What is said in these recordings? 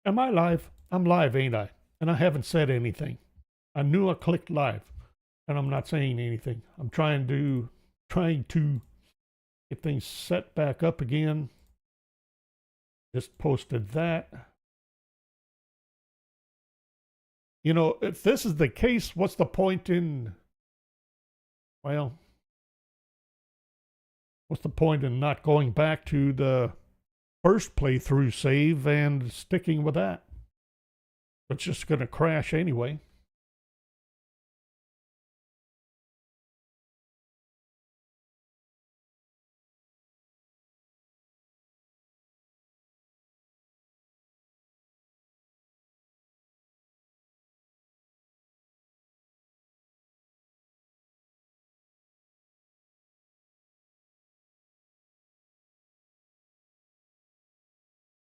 Am I live? I'm live, ain't I? And I haven't said anything. I knew I clicked live, and I'm not saying anything. I'm trying to get things set back up again. Just posted that. You know, if this is the case, what's the point in, well, what's the point in not going back to the first playthrough save and sticking with that? It's just going to crash anyway.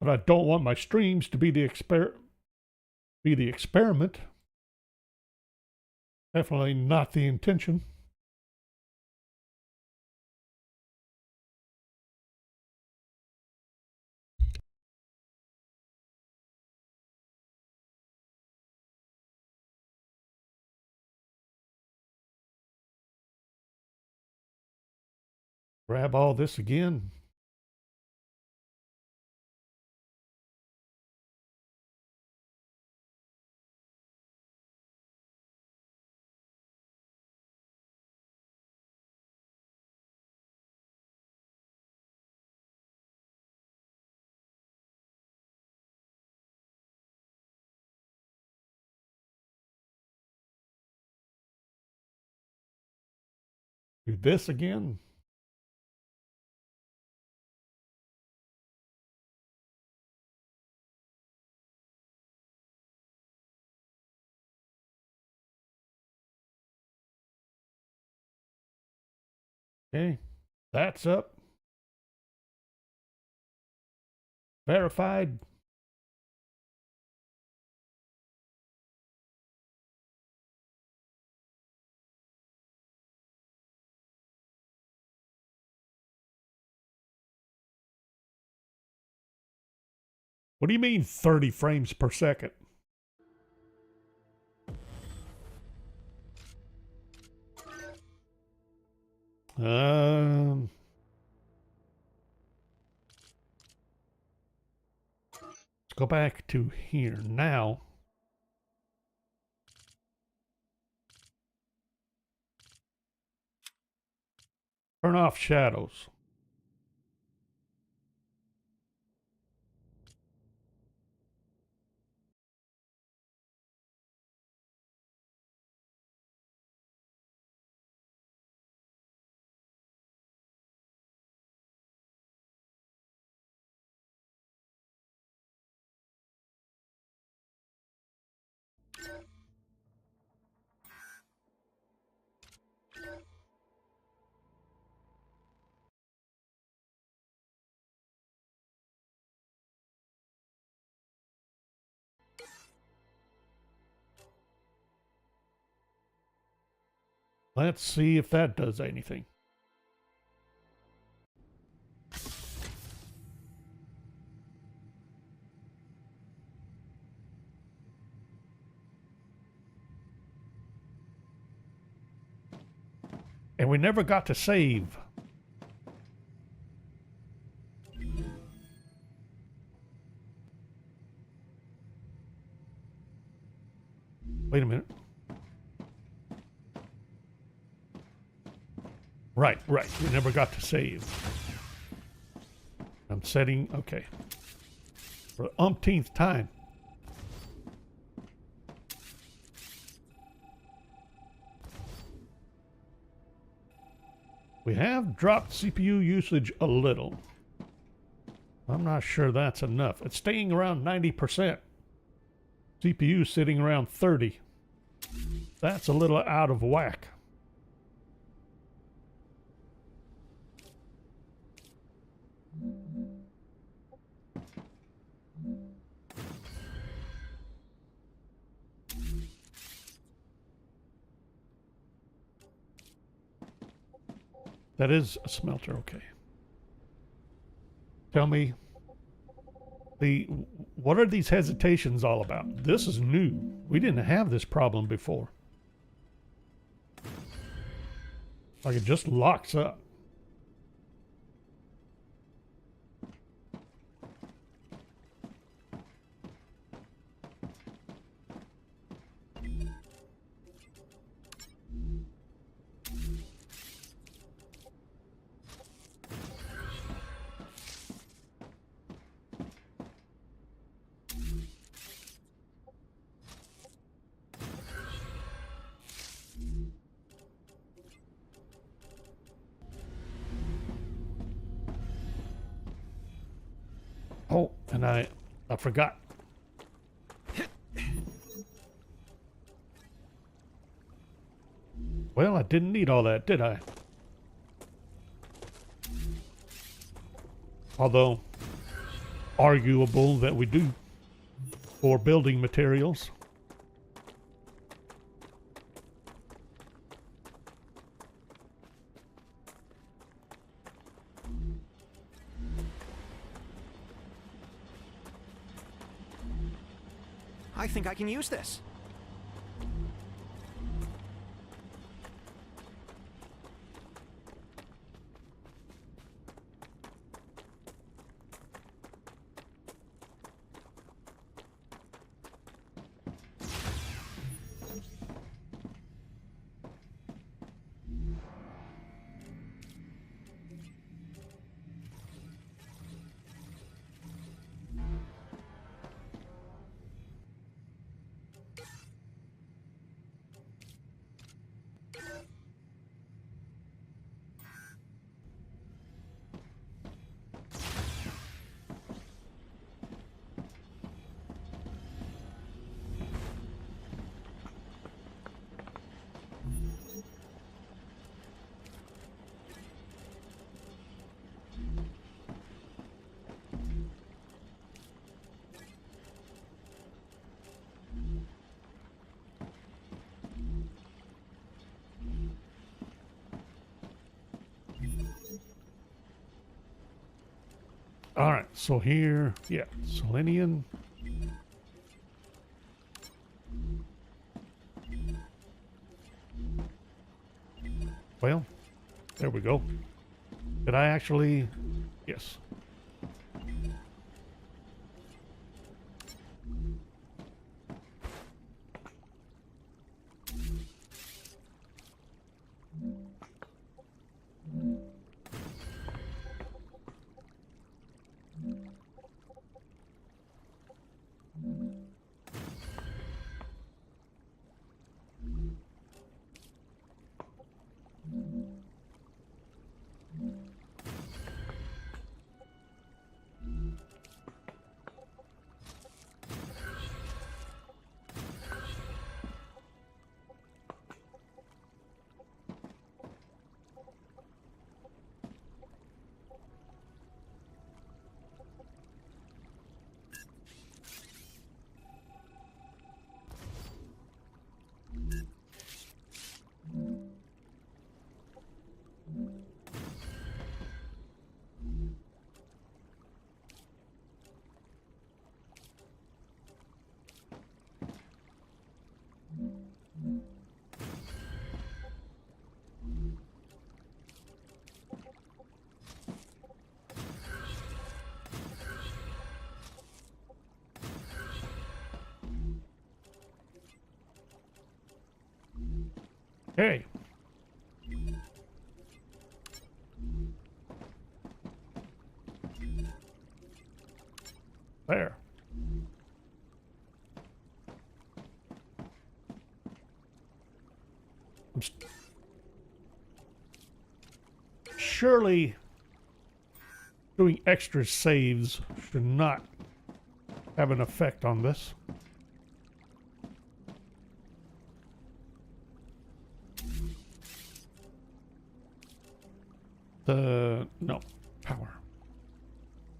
But I don't want my streams to be the experiment. Definitely not the intention. Grab all this again. Do this again. Okay, that's up. Verified. What do you mean 30 frames per second? Um, let's go back to here now. Turn off shadows. Let's see if that does anything. And we never got to save. Wait a minute. Right. We never got to save. I'm setting, okay. For the umpteenth time. We have dropped CPU usage a little. I'm not sure that's enough. It's staying around 90%. CPU sitting around 30. That's a little out of whack. That is a smelter, okay. Tell me What are these hesitations all about? This is new. We didn't have this problem before. Like it just locks up. Oh, and I forgot. Well, I didn't need all that, did I? Although, arguable that we do for building materials. I think I can use this. All right, so here, yeah, Selenium. Well, there we go. Did I actually? Yes. Hey. There. Surely doing extra saves should not have an effect on this. No, power.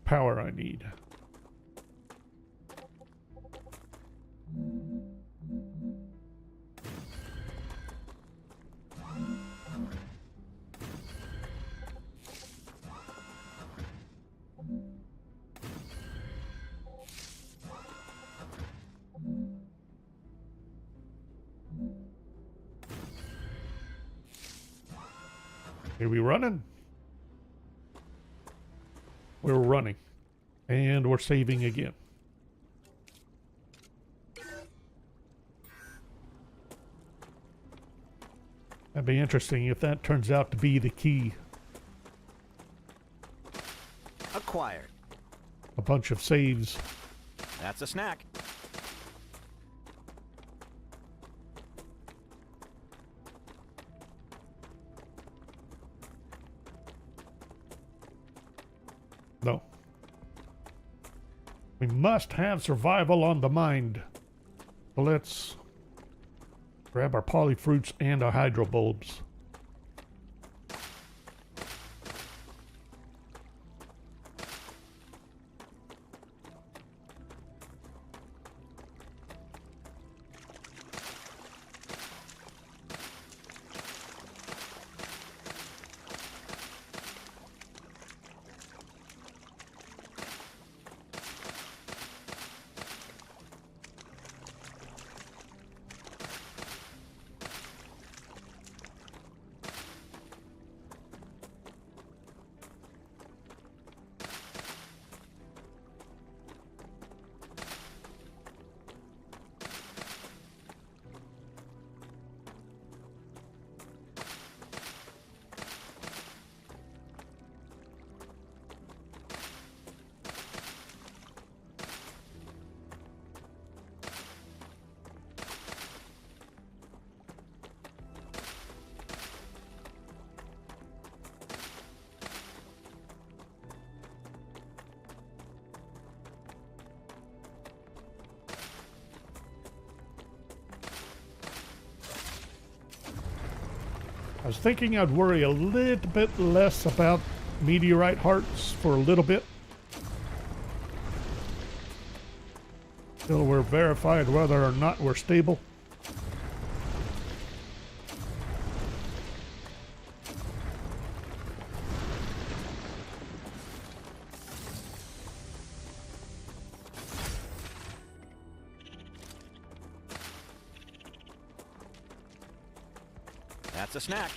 Power I need. Are we running? We're running. And we're saving again. That'd be interesting if that turns out to be the key. Acquired. A bunch of saves. That's a snack. No. We must have survival on the mind. So let's grab our polyfruits and our hydro bulbs. I was thinking I'd worry a little bit less about meteorite hearts for a little bit. Till we're verified whether or not we're stable. That's a snack.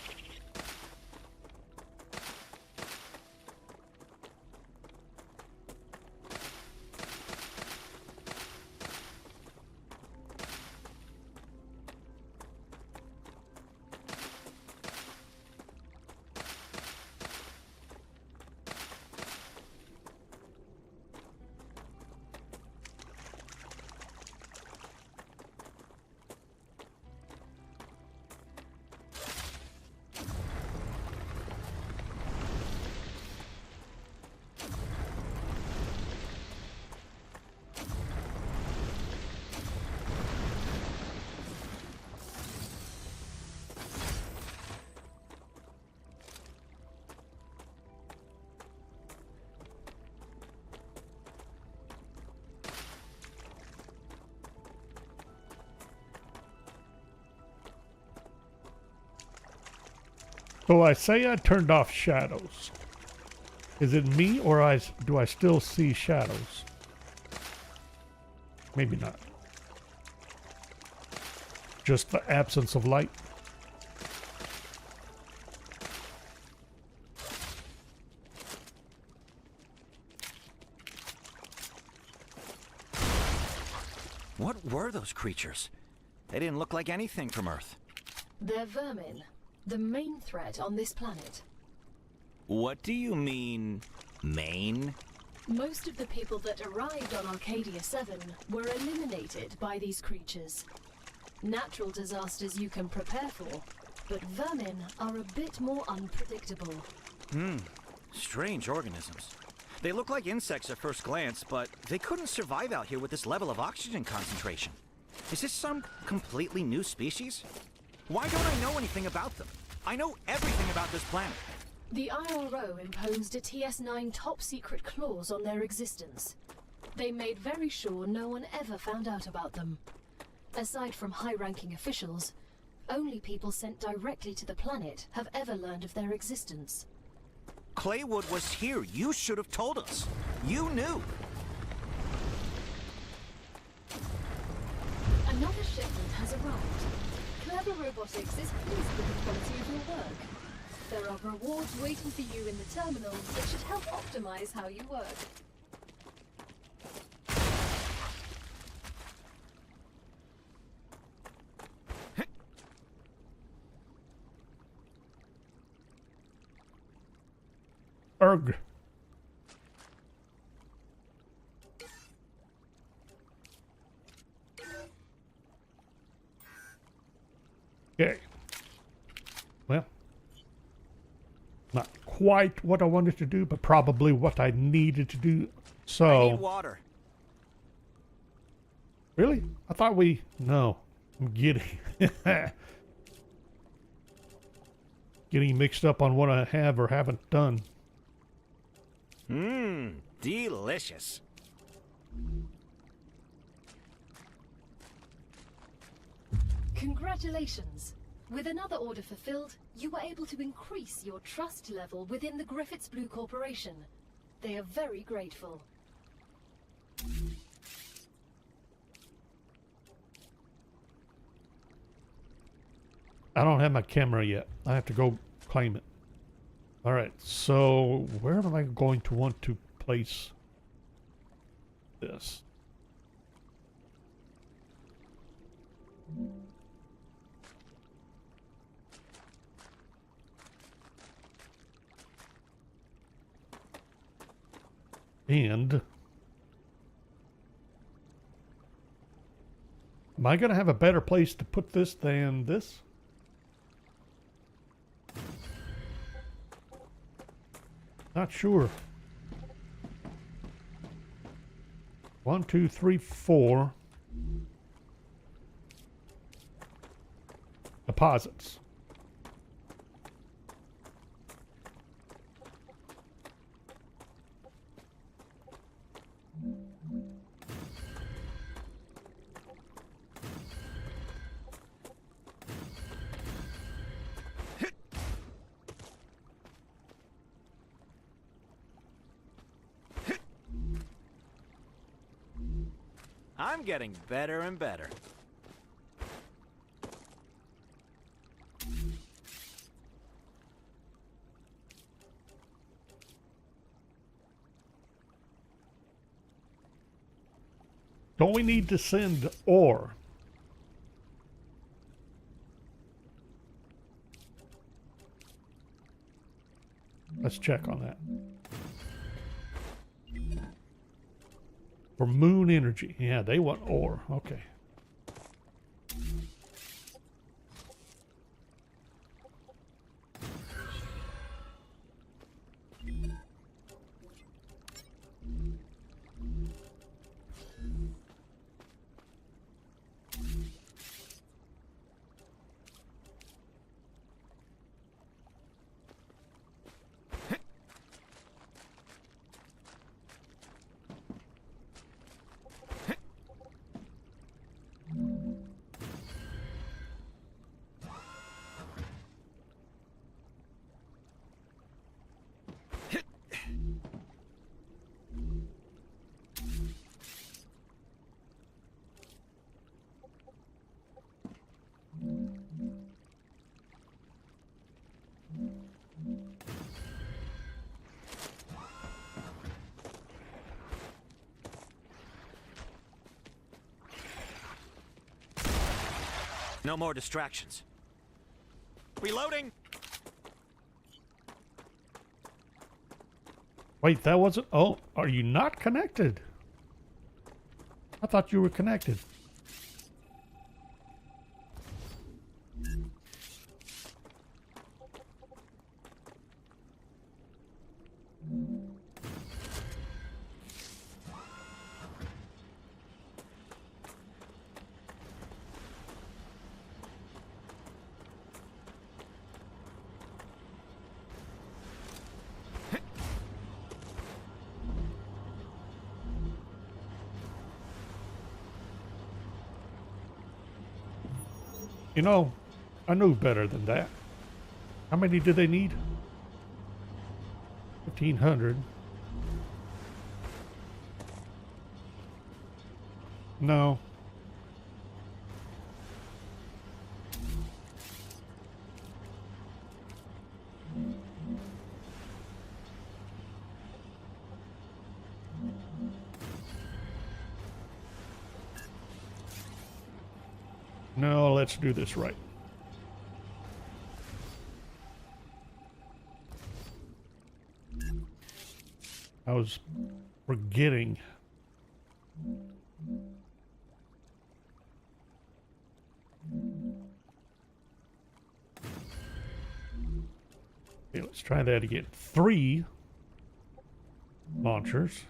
So I say I turned off shadows. Is it me or do I still see shadows? Maybe not. Just the absence of light. What were those creatures? They didn't look like anything from Earth. They're vermin, the main threat on this planet. What do you mean, main? Most of the people that arrived on Arcadia 7 were eliminated by these creatures. Natural disasters you can prepare for, but vermin are a bit more unpredictable. Strange organisms. They look like insects at first glance, but they couldn't survive out here with this level of oxygen concentration. Is this some completely new species? Why don't I know anything about them? I know everything about this planet. The IRO imposed a TS9 top-secret clause on their existence. They made very sure no one ever found out about them. Aside from high-ranking officials, only people sent directly to the planet have ever learned of their existence. Claywood was here. You should have told us. You knew. Another shipment has arrived. Clever Robotics is pleased with the quality of your work. There of rewards waiting for you in the terminal that should help optimize how you work. Erg. Okay. Well, not quite what I wanted to do, but probably what I needed to do. I need So, water. really? I thought no, I'm getting, getting mixed up on what I have or haven't done. Mmm, delicious. Congratulations! With another order fulfilled, you were able to increase your trust level within the Griffiths Blue Corporation. They are very grateful. I don't have my camera yet. I have to go claim it. All right, so where am I going to want to place this? And am I going to have a better place to put this than this? Not sure. 1, 2, 3, 4 deposits. I'm getting better and better. Don't we need to send ore? Let's check on that. For moon energy. Yeah, they want ore. Okay. No more distractions. Reloading! Wait, that wasn't... Oh, are you not connected? I thought you were connected. You know, I knew better than that. How many do they need? 1,500. No. No, let's do this right. I was forgetting. Okay, let's try that again. 3 launchers.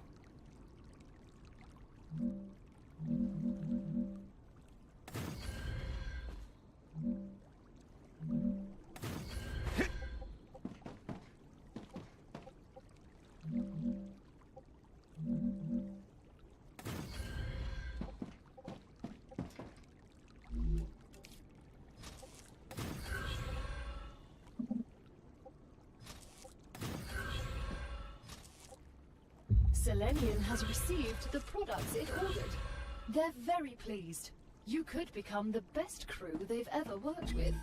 Selenium has received the products it ordered. They're very pleased. You could become the best crew they've ever worked with.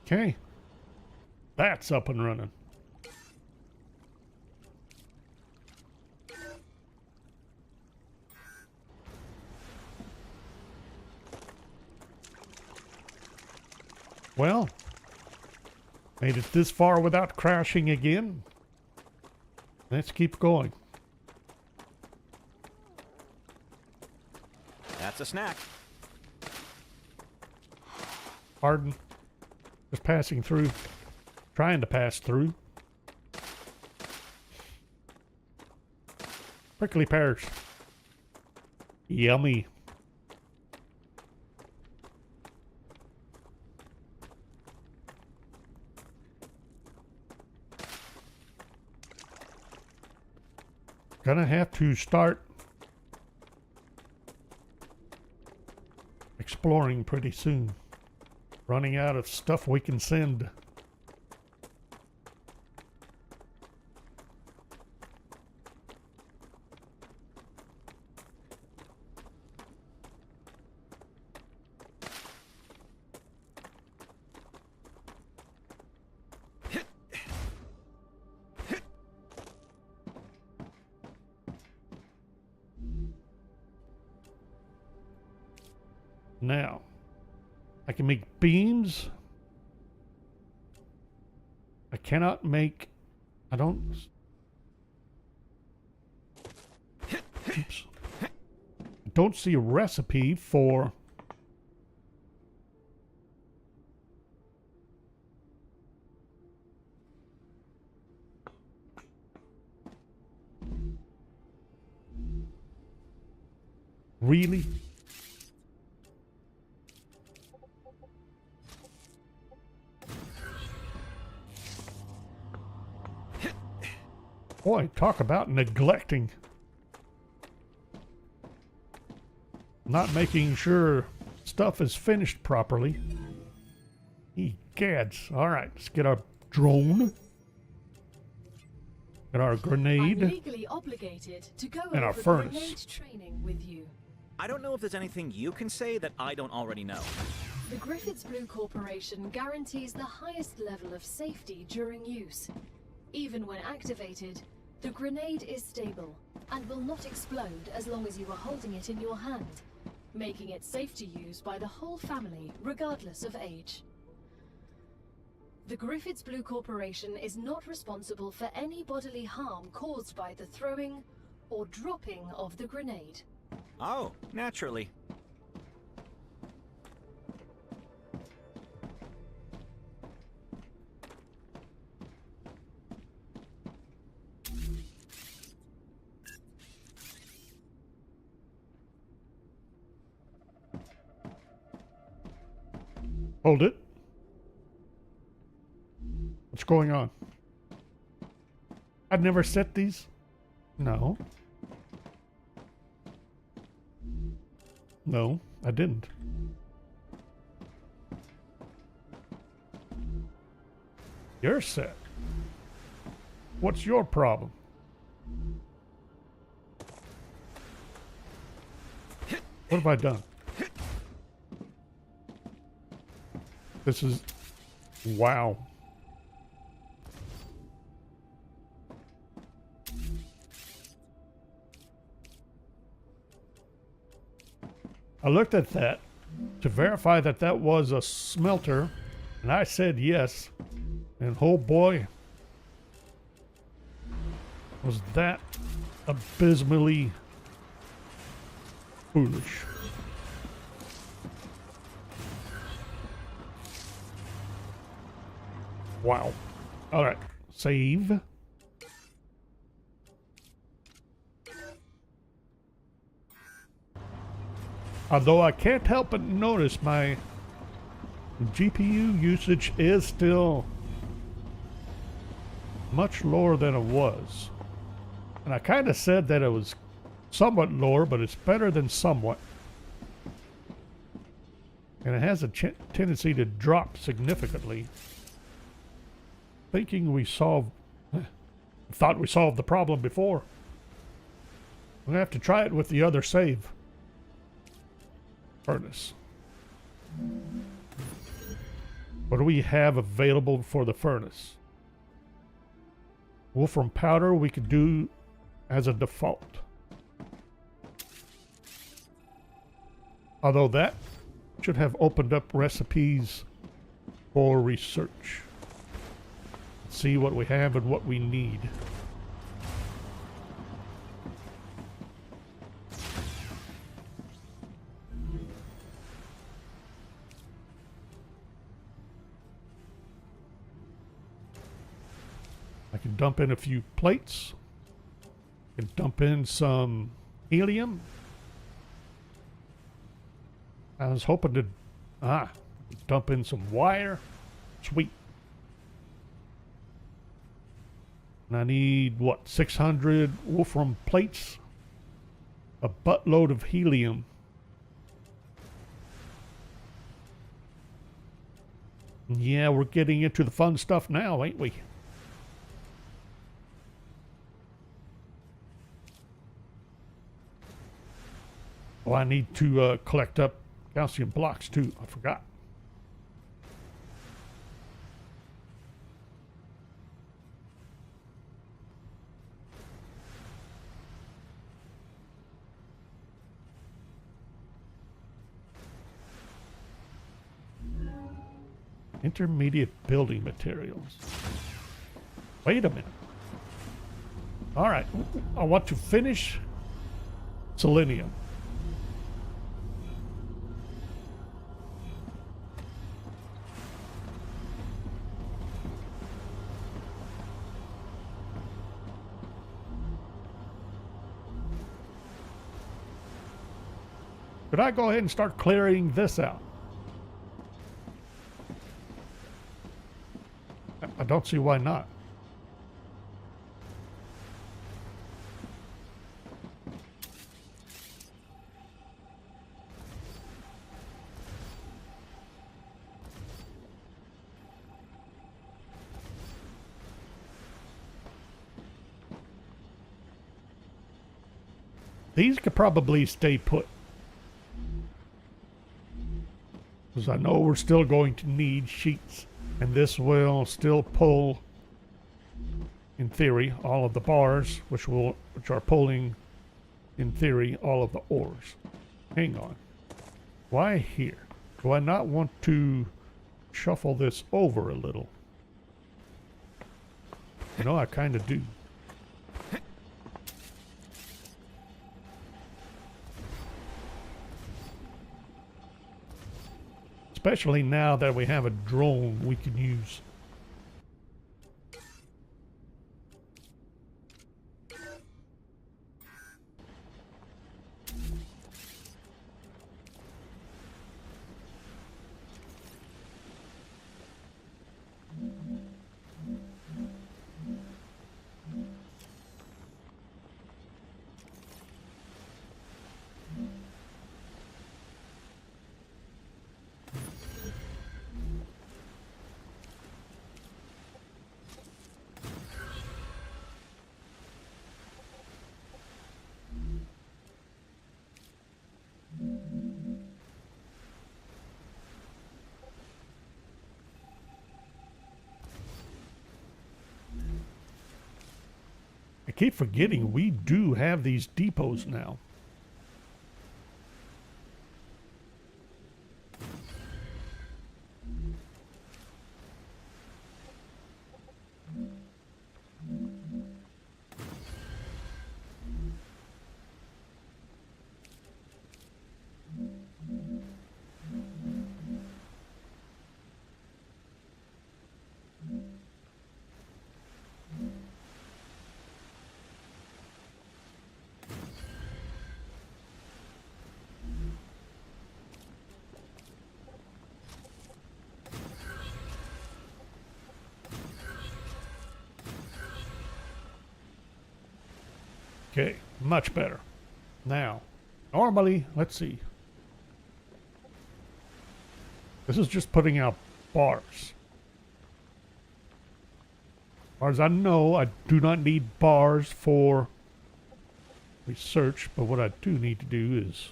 Okay. That's up and running. Well, made it this far without crashing again. Let's keep going. That's a snack. Pardon. Just passing through. Trying to pass through. Prickly pears. Yummy. Gonna have to start exploring pretty soon. Running out of stuff we can send. Now, I can make beams. I cannot make... I don't... Oops. I don't see a recipe for... Really? Boy, talk about neglecting. Not making sure stuff is finished properly. Egads. Alright, let's get our drone. Get our grenade. I'm legally obligated to go And our over furnace. grenade training with you. I don't know if there's anything you can say that I don't already know. The Griffiths Blue Corporation guarantees the highest level of safety during use. Even when activated, the grenade is stable and will not explode as long as you are holding it in your hand, making it safe to use by the whole family, regardless of age. The Griffiths Blue Corporation is not responsible for any bodily harm caused by the throwing or dropping of the grenade. Oh, naturally. Hold it. What's going on? I've never set these. No. No, I didn't. You're set. What's your problem? What have I done? This is... Wow. I looked at that to verify that that was a smelter, and I said yes. And oh boy, was that abysmally foolish. Wow. All right, save. Although I can't help but notice my GPU usage is still much lower than it was. And I kind of said that it was somewhat lower, but it's better than somewhat. And it has a tendency to drop significantly. Thinking we thought we solved the problem before. I'm gonna have to try it with the other save furnace. What do we have available for the furnace? Wolfram powder we could do as a default. Although that should have opened up recipes for research. See what we have and what we need. I can dump in a few plates. I can dump in some helium. I was hoping to dump in some wire. Sweet. And I need what, 600 wolfram plates, a buttload of helium. Yeah, we're getting into the fun stuff now, ain't we? Oh, I need to collect up calcium blocks too. I forgot. Intermediate building materials. Wait a minute. All right. I want to finish selenium. Could I go ahead and start clearing this out? I don't see why not. These could probably stay put. Because I know we're still going to need sheets. And this will still pull, in theory, all of the bars, which are pulling, in theory, all of the ores. Hang on. Why here? Do I not want to shuffle this over a little? You know, I kind of do. Especially now that we have a drone we can use. keep forgetting we do have these depots now. Okay, much better. Now, normally, let's see. This is just putting out bars. As far as I know, I do not need bars for research, but what I do need to do is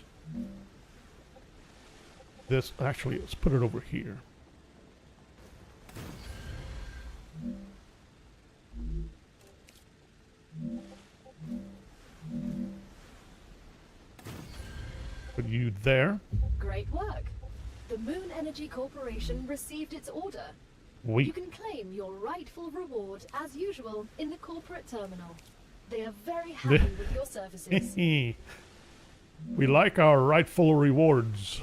this. Actually, let's put it over here. Put you there. Great work. The Moon Energy Corporation received its order. We You can claim your rightful reward, as usual, in the corporate terminal. They are very happy with your services. we like our rightful rewards.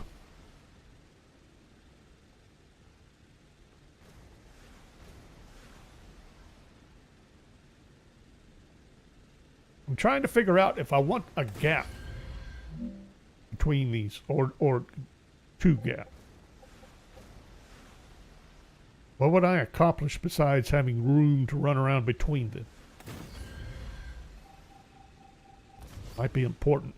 I'm trying to figure out if I want a gap between these, or two gap. What would I accomplish besides having room to run around between them? Might be important.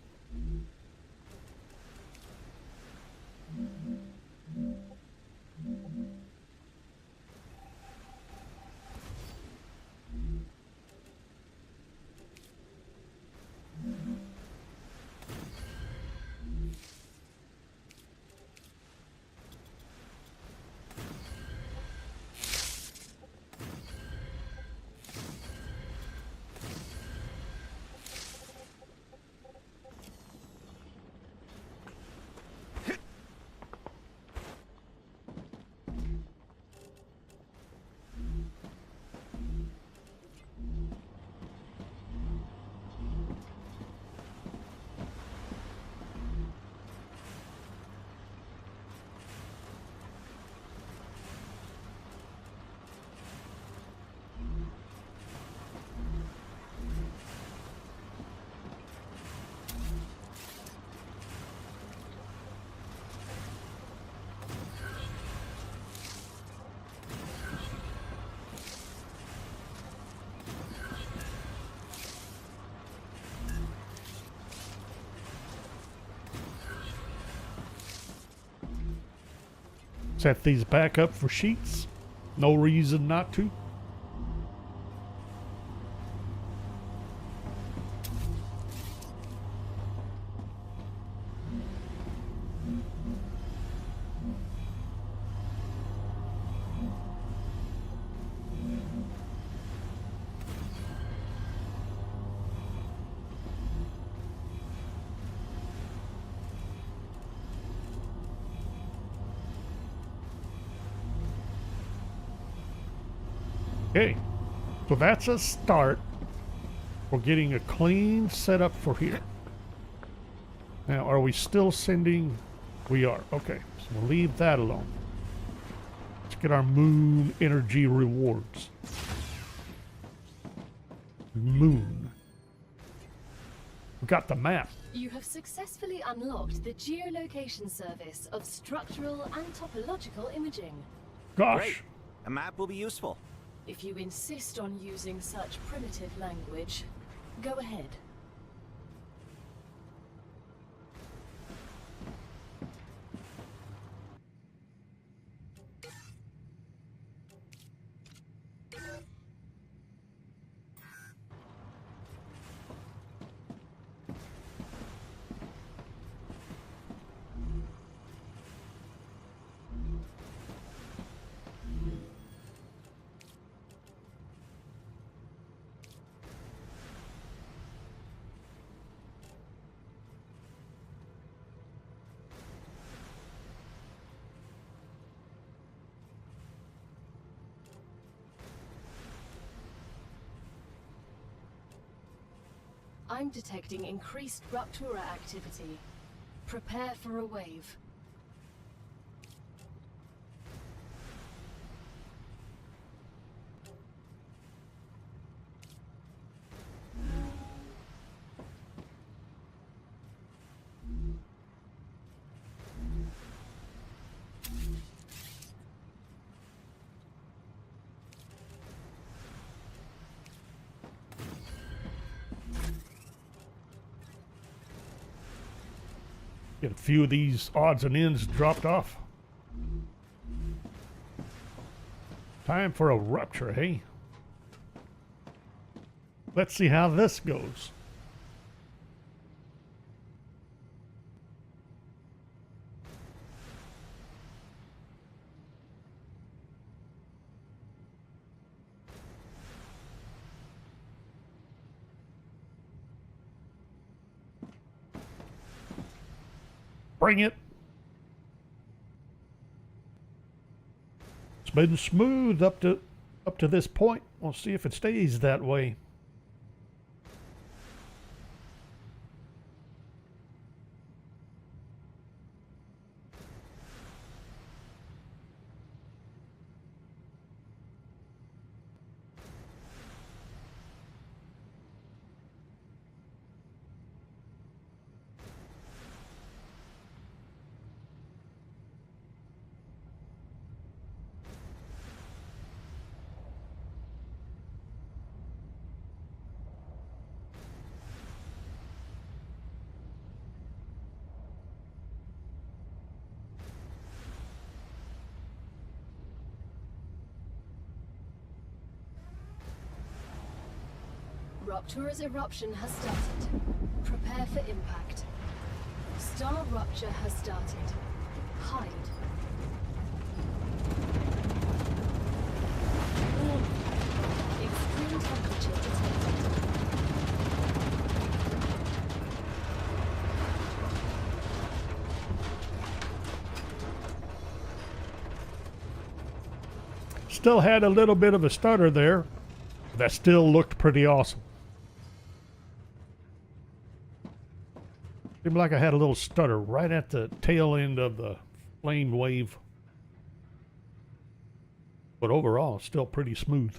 Set these back up for sheets. No reason not to. Okay, so that's a start. We're getting a clean setup for here. Now, are we still sending? We are. Okay, so we'll leave that alone. Let's get our moon energy rewards. Moon. We got the map. You have successfully unlocked the geolocation service of structural and topological imaging. Gosh. Great. A map will be useful. If you insist on using such primitive language, go ahead. I'm detecting increased Ruptura activity. Prepare for a wave. Get a few of these odds and ends dropped off. Time for a rupture, hey? Let's see how this goes. Bring it. It's been smooth up to this point. We'll see if it stays that way. Ruptura's eruption has started. Prepare for impact. StarRupture has started. Hide. Warning. Extreme temperature detected. Still had a little bit of a stutter there. That still looked pretty awesome. Seemed like I had a little stutter right at the tail end of the flame wave. But overall, still pretty smooth.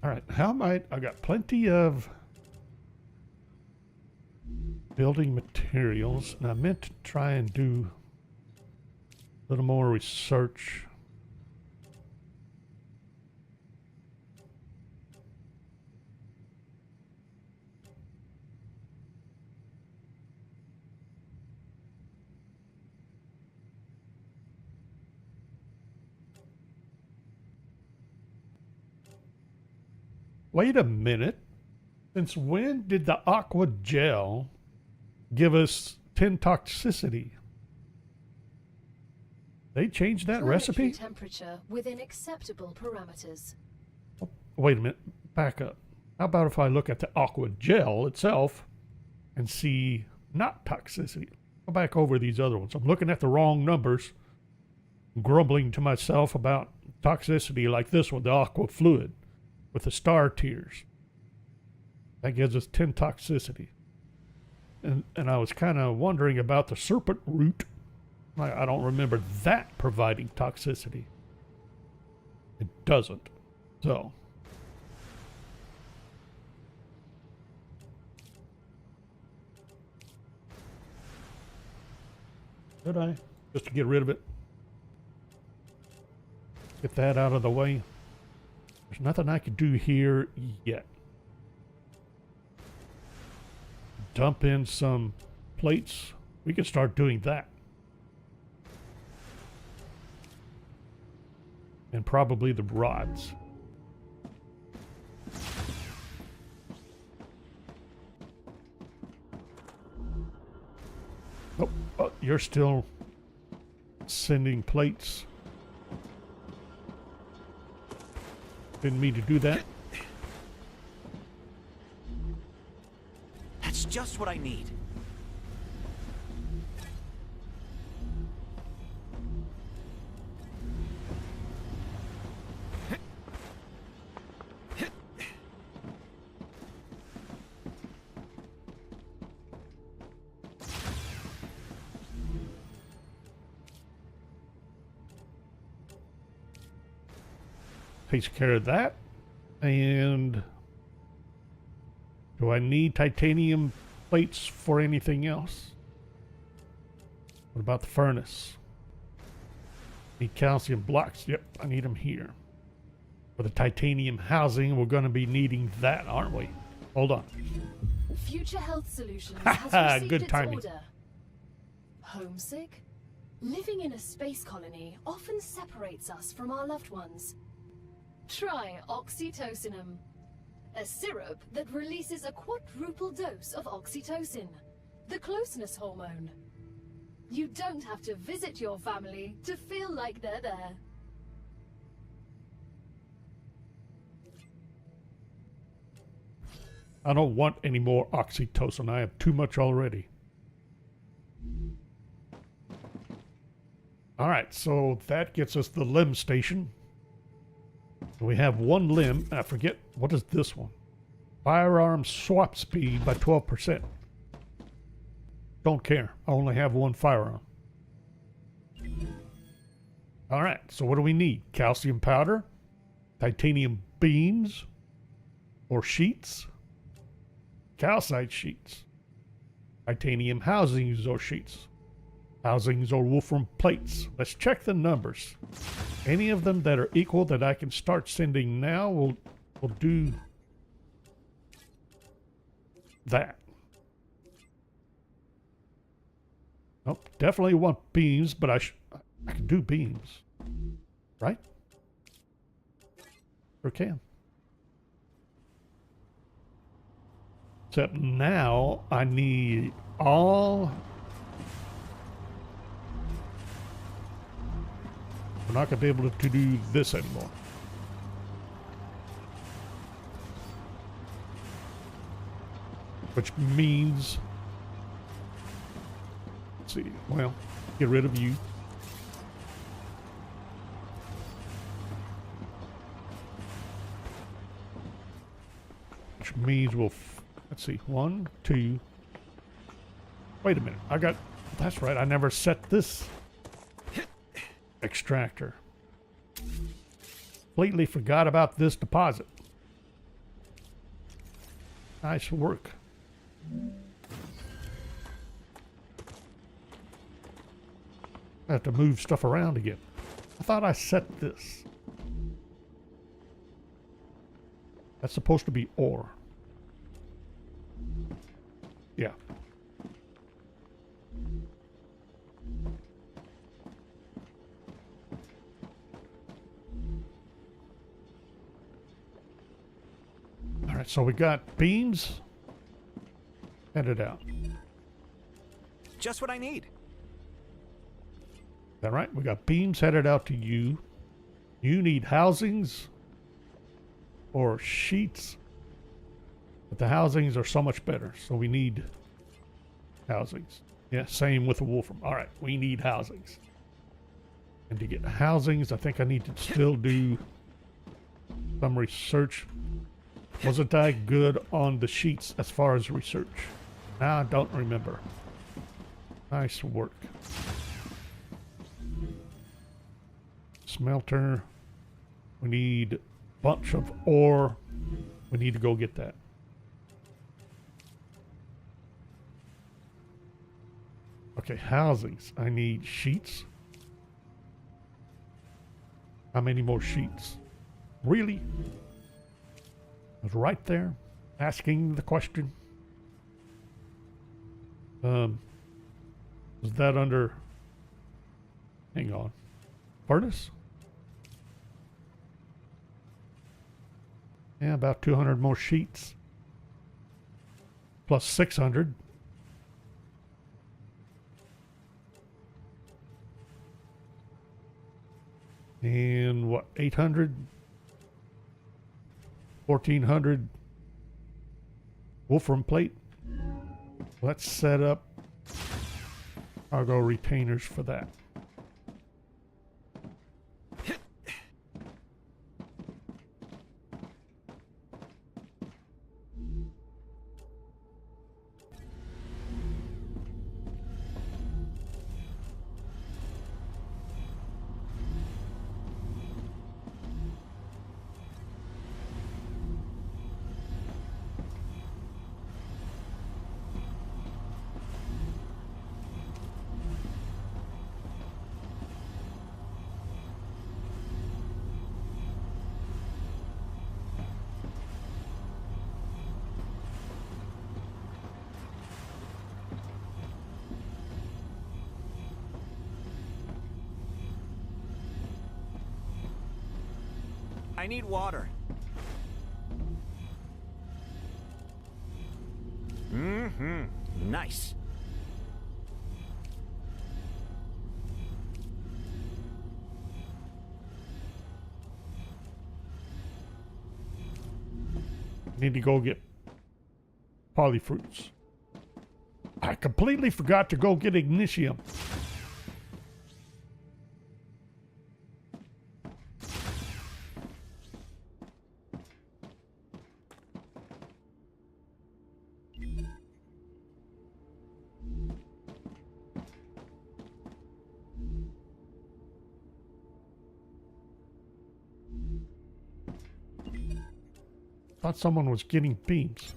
All right, I got plenty of building materials, and I meant to try and do a little more research. Wait a minute. Since when did the aqua gel give us 10 toxicity? They changed that recipe? Temperature within acceptable parameters. Oh, wait a minute. Back up. How about if I look at the aqua gel itself and see not toxicity? Go back over these other ones. I'm looking at the wrong numbers, grumbling to myself about toxicity like this one, the aqua fluid with the star tiers. That gives us 10 toxicity. And I was kind of wondering about the serpent root. I don't remember that providing toxicity. It doesn't. So. Did I? Just to get rid of it. Get that out of the way. There's nothing I could do here yet. Dump in some plates. We can start doing that. And probably the rods. Oh, you're still sending plates. Didn't mean to do that. That's just what I need. takes care of that. And do I need titanium plates for anything else? What about the furnace? Need calcium blocks. Yep, I need them here. For the titanium housing, we're going to be needing that, aren't we? Hold on. Future Health Solutions has received Good its timing. order. Homesick? Living in a space colony often separates us from our loved ones. Try oxytocinum, a syrup that releases a quadruple dose of oxytocin, the closeness hormone. You don't have to visit your family to feel like they're there. I don't want any more oxytocin. I have too much already. All right, so that gets us the limb station. We have one limb. I forget, what is this one? Firearm swap speed by 12%. Don't care. I only have one firearm. All right, so what do we need? Calcium powder, titanium beams, or sheets? Calcite sheets, titanium housings or sheets, housings or wolfram plates. Let's check the numbers. Any of them that are equal that I can start sending now will do that. Nope, definitely want beams, but I can do beams, right? Sure can. Except now I need all. We're not going to be able to do this anymore. Which means, let's see, well, get rid of you. Which means we'll, let's see, 1, 2. Wait a minute, that's right, I never set this extractor. Completely forgot about this deposit. Nice work. I have to move stuff around again. I thought I set this. That's supposed to be ore. Yeah. All right, so we got beams headed out. Just what I need. Is that right? We got beams headed out to you. You need housings or sheets. But the housings are so much better. So we need housings. Yeah, same with the wolfram. All right, we need housings. And to get housings, I think I need to still do some research. Wasn't I good on the sheets as far as research? Now I don't remember. Nice work. Smelter. We need a bunch of ore. We need to go get that. Okay, housings. I need sheets. How many more sheets? Really? I was right there asking the question. Was that under... Hang on. Furnace? Yeah, about 200 more sheets. Plus 600. And what, 800? 1400 wolfram plate. Let's set up cargo retainers for that. I need water. Mm-hmm. Nice. Need to go get polyfruits. I completely forgot to go get Ignitium. Thought someone was getting beams.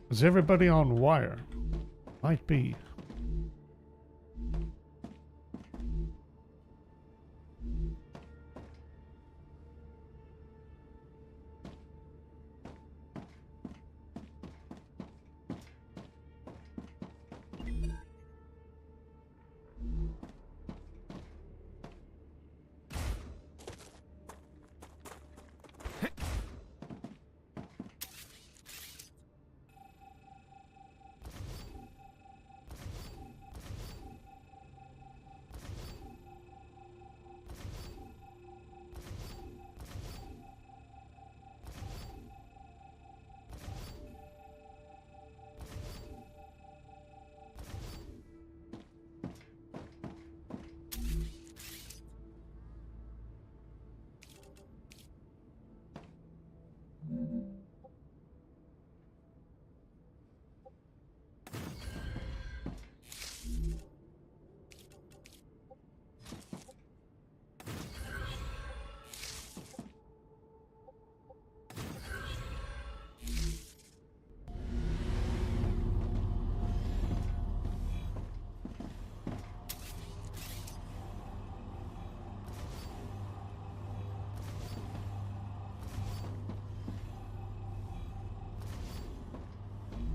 Is everybody on wire? Might be.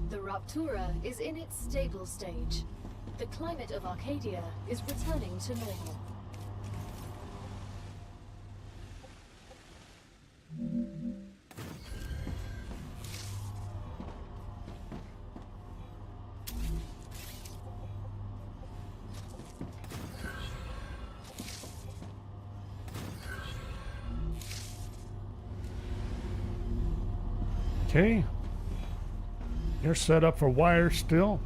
The Raptura is in its stable stage. The climate of Arcadia is returning to normal. Okay. You're set up for wire still.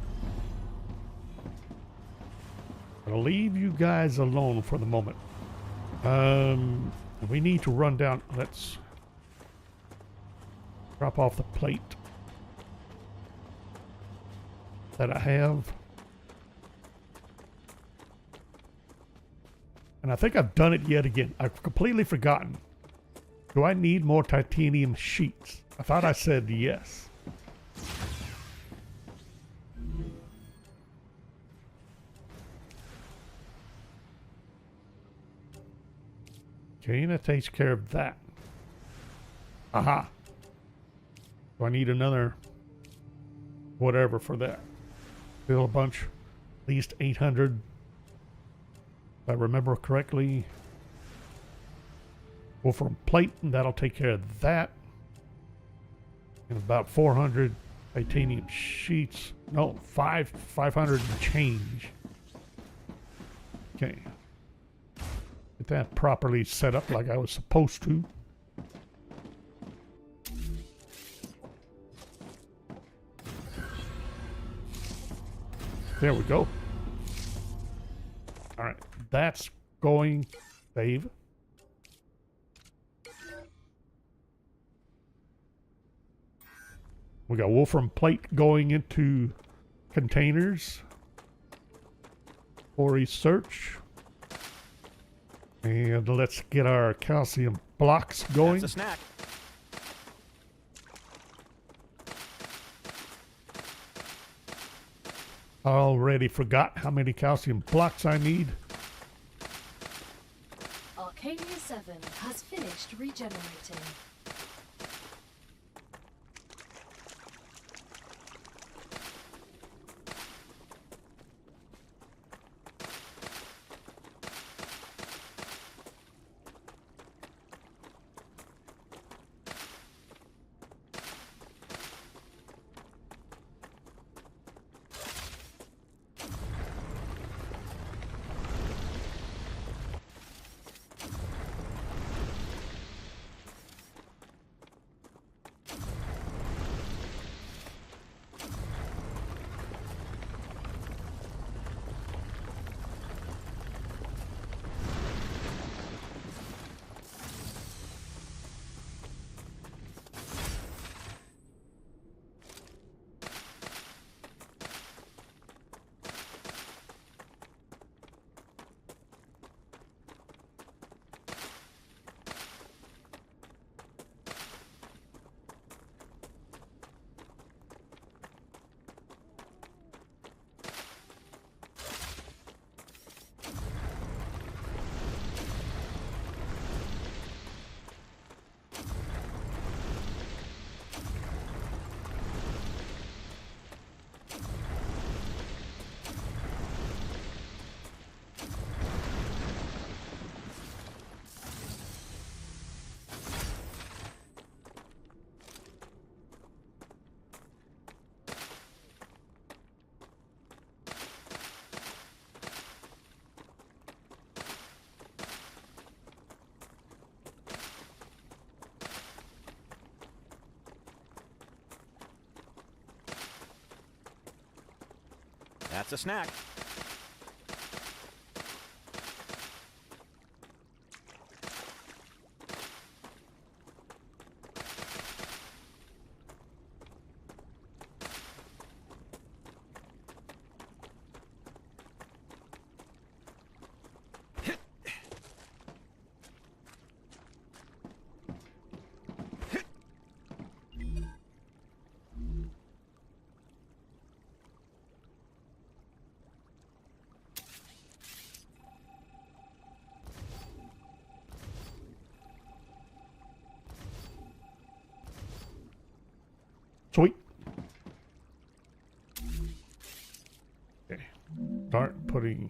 I'll leave you guys alone for the moment. We need to run down. Let's drop off the plate that I have. And I think I've done it yet again. I've completely forgotten. Do I need more titanium sheets? I thought I said yes. Okay, that takes care of that. Aha. Do I need another whatever for that? Still a bunch. At least 800. If I remember correctly. Wolfram plate, and that'll take care of that. And about 400 titanium sheets. No, 500 and change. Okay. Get that properly set up like I was supposed to. There we go. All right, that's going. Save. We got Wolfram plate going into containers for research. And let's get our calcium blocks going. That's a snack. I already forgot how many calcium blocks I need. Arcadia 7 has finished regenerating. That's a snack. Sweet. Okay. Start putting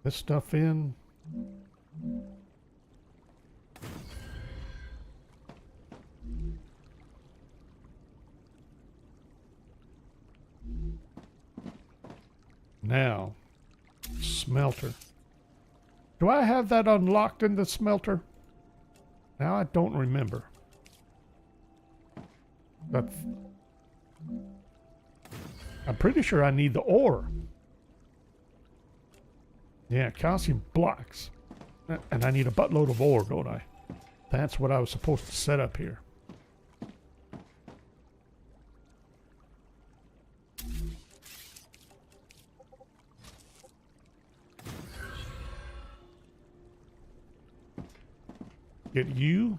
this stuff in. Now, smelter. Do I have that unlocked in the smelter? Now I don't remember. That's, I'm pretty sure I need the ore. Yeah, calcium blocks. And I need a buttload of ore, don't I? That's what I was supposed to set up here. Get you.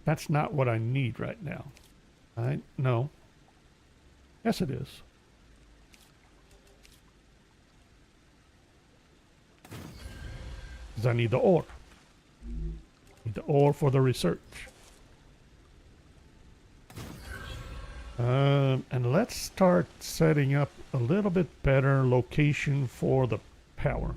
That's not what I need right now. No. Yes, it is. Because I need the ore. Need the ore for the research. And let's start setting up a little bit better location for the power.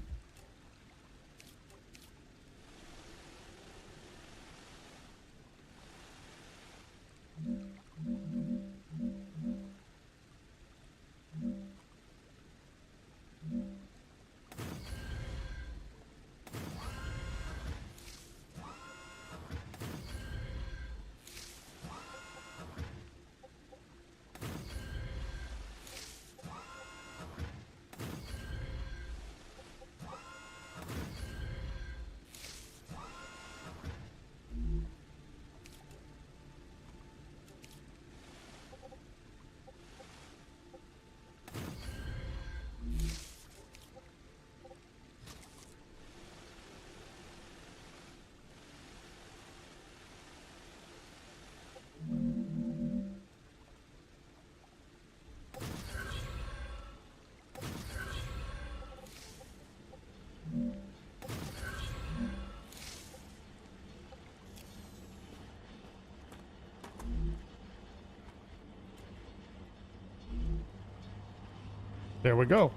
There we go.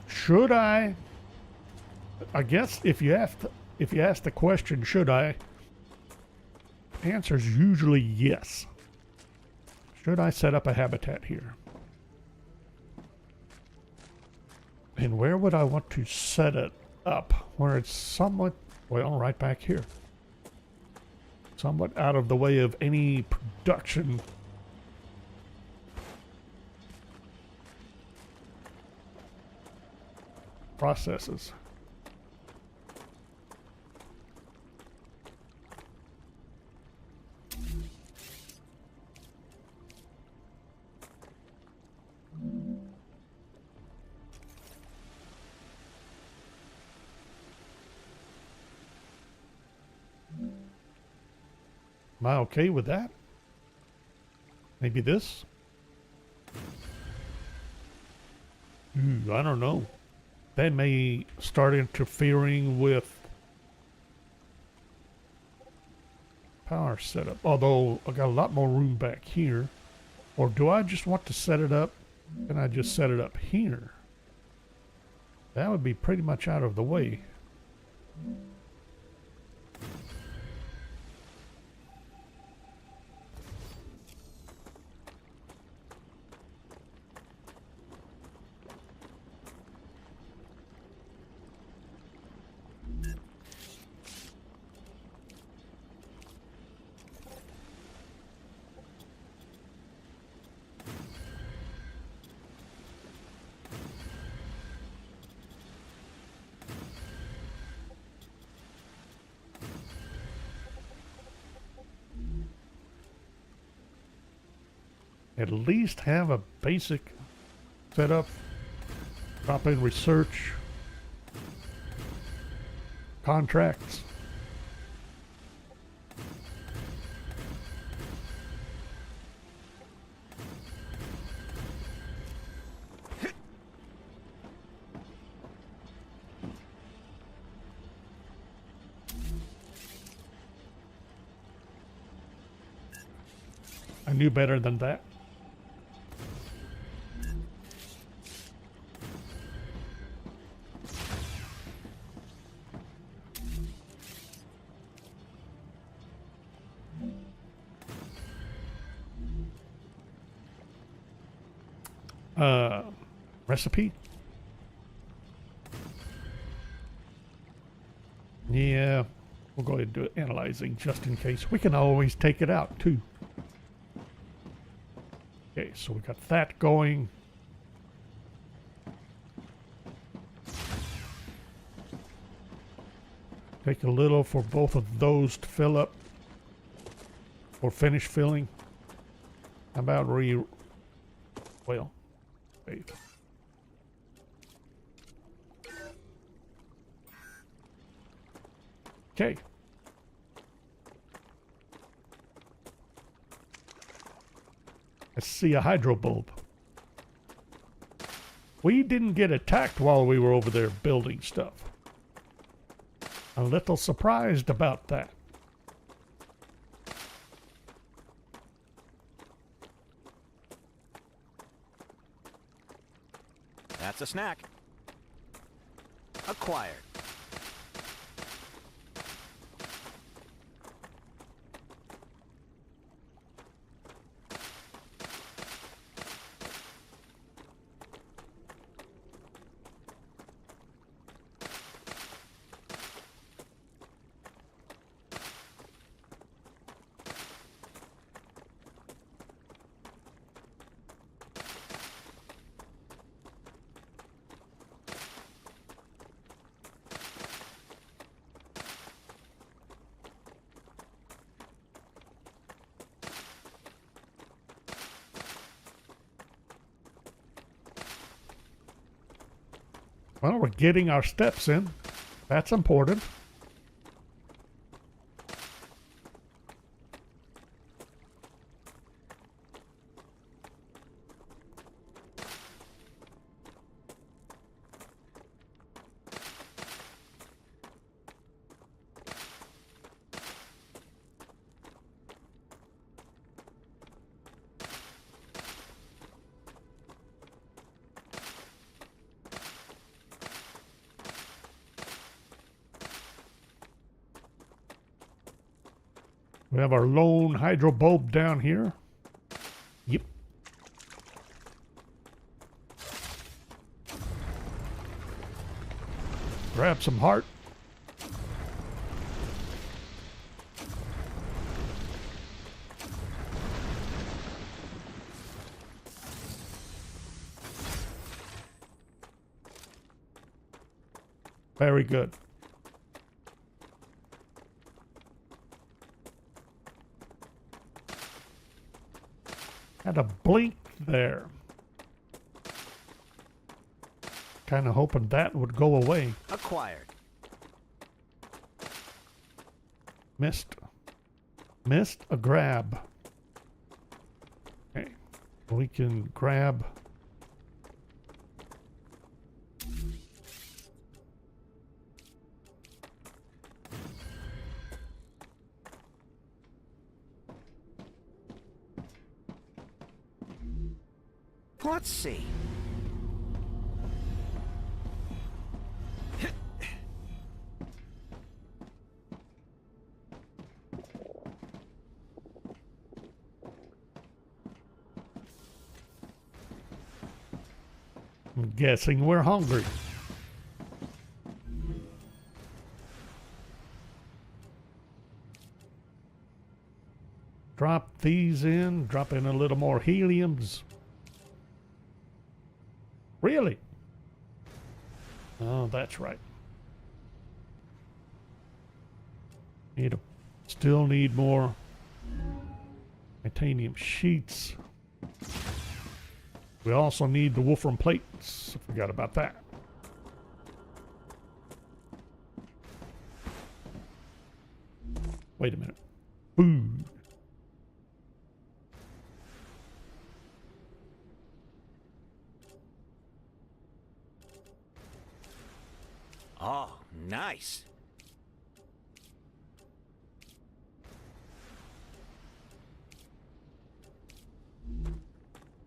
Should I guess if you ask the question, should I? Answer's usually yes. Should I set up a habitat here? And where would I want to set it up? Where it's somewhat, well, right back here. Somewhat out of the way of any production processes. Am I okay with that? Maybe this? I don't know. That may start interfering with power setup. Although I got a lot more room back here. Or do I just want to set it up? Can I just set it up here? That would be pretty much out of the way. At least have a basic setup, drop in research, contracts. I knew better than that. Recipe? Yeah, we'll go ahead and do it analyzing just in case. We can always take it out too. Okay, so we got that going. Take a little for both of those to fill up or finish filling. How about well, wait. Okay. Let's see a hydro bulb. We didn't get attacked while we were over there building stuff. A little surprised about that. That's a snack. Acquired. Well, we're getting our steps in. That's important. We have our lone hydro bulb down here. Yep. Grab some heart. Very good. Had a blink there. Kind of hoping that would go away. Acquired. Missed. Missed a grab. Okay. We can grab. Let's see. I'm guessing we're hungry. Drop these in, drop in a little more heliums. Really? Oh, that's right. Still need more titanium sheets. We also need the wolfram plates. I forgot about that. Wait a minute. Food. Oh, nice.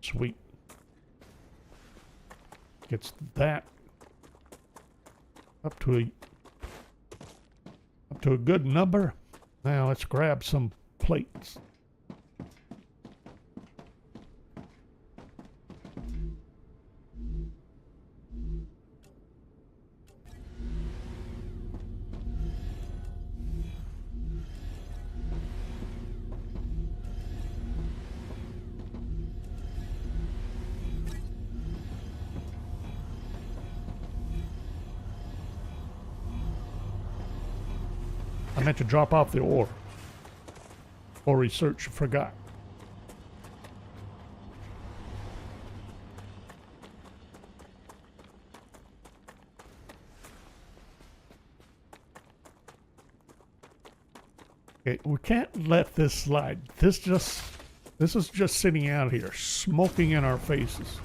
Sweet. Gets that up to a good number. Now let's grab some plates. I meant to drop off the ore. For research, forgot. Okay, we can't let this slide. This is just sitting out here, smoking in our faces.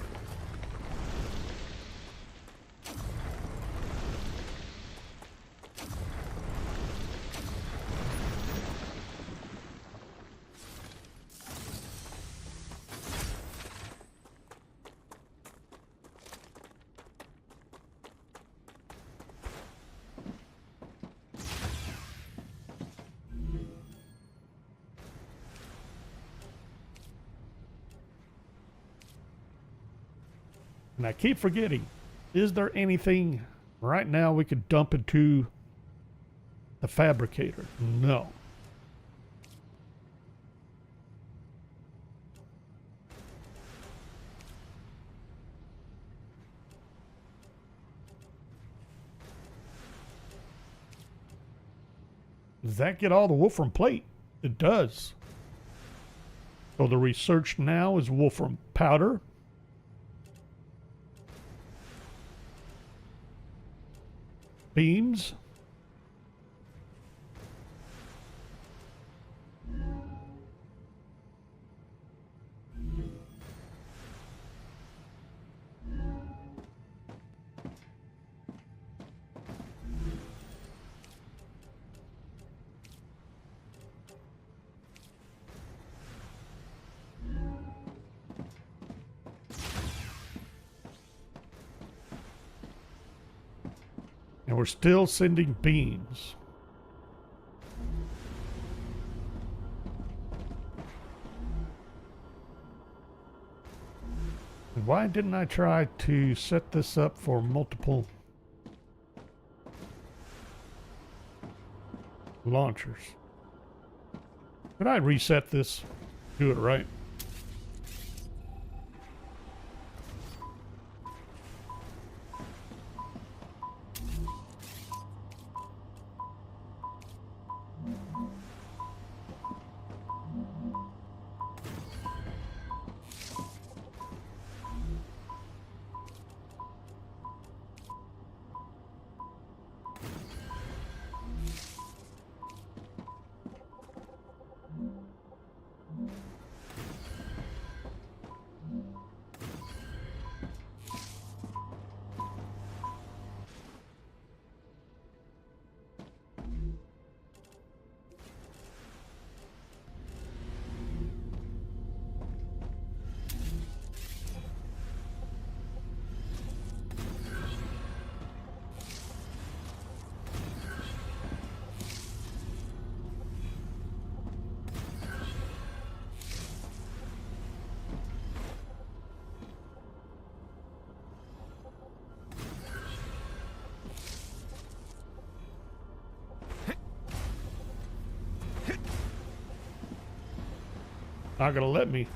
And I keep forgetting, is there anything right now we could dump into the fabricator? No. Does that get all the wolfram plate? It does. So the research now is wolfram powder. Beams. And we're still sending beams. why didn't I try to set this up for multiple launchers? Could I reset this? Do it right. Not gonna let me.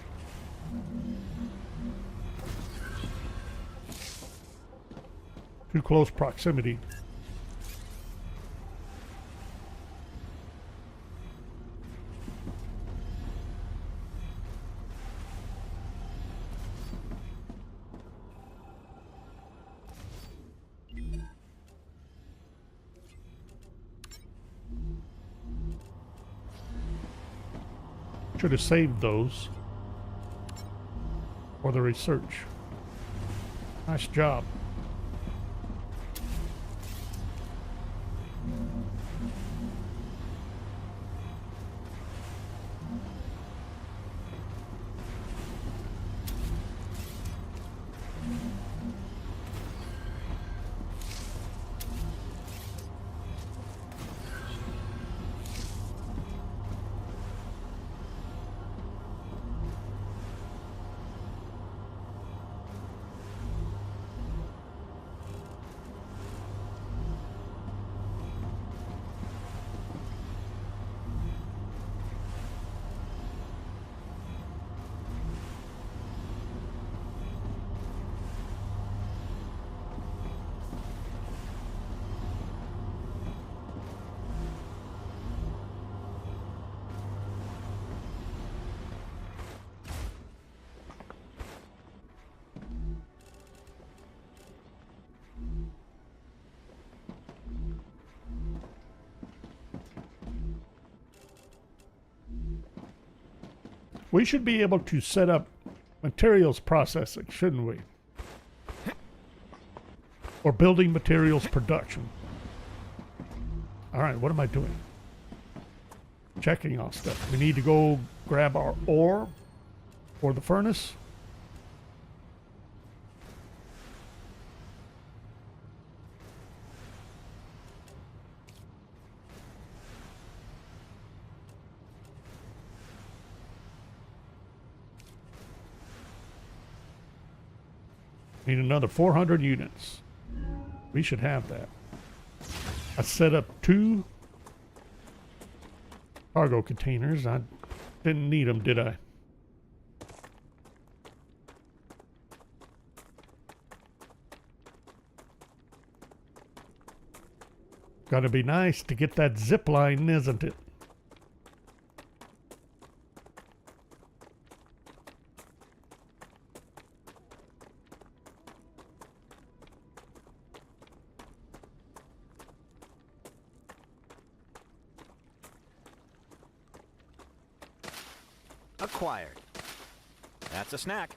Too close proximity. Should have saved those for the research. Nice job. We should be able to set up materials processing, shouldn't we? Or building materials production. All right, what am I doing? Checking off stuff. We need to go grab our ore for the furnace. Need another 400 units. We should have that. I set up 2 cargo containers. I didn't need them, did I? Gotta be nice to get that zip line, isn't it? Acquired. That's a snack.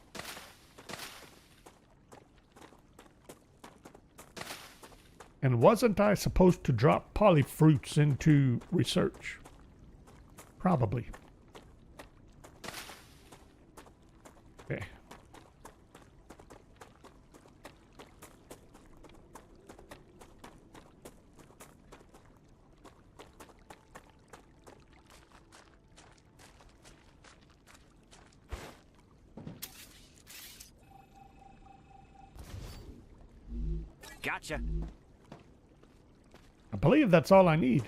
And wasn't I supposed to drop polyfruits into research? Probably. Okay. Gotcha. I believe that's all I need.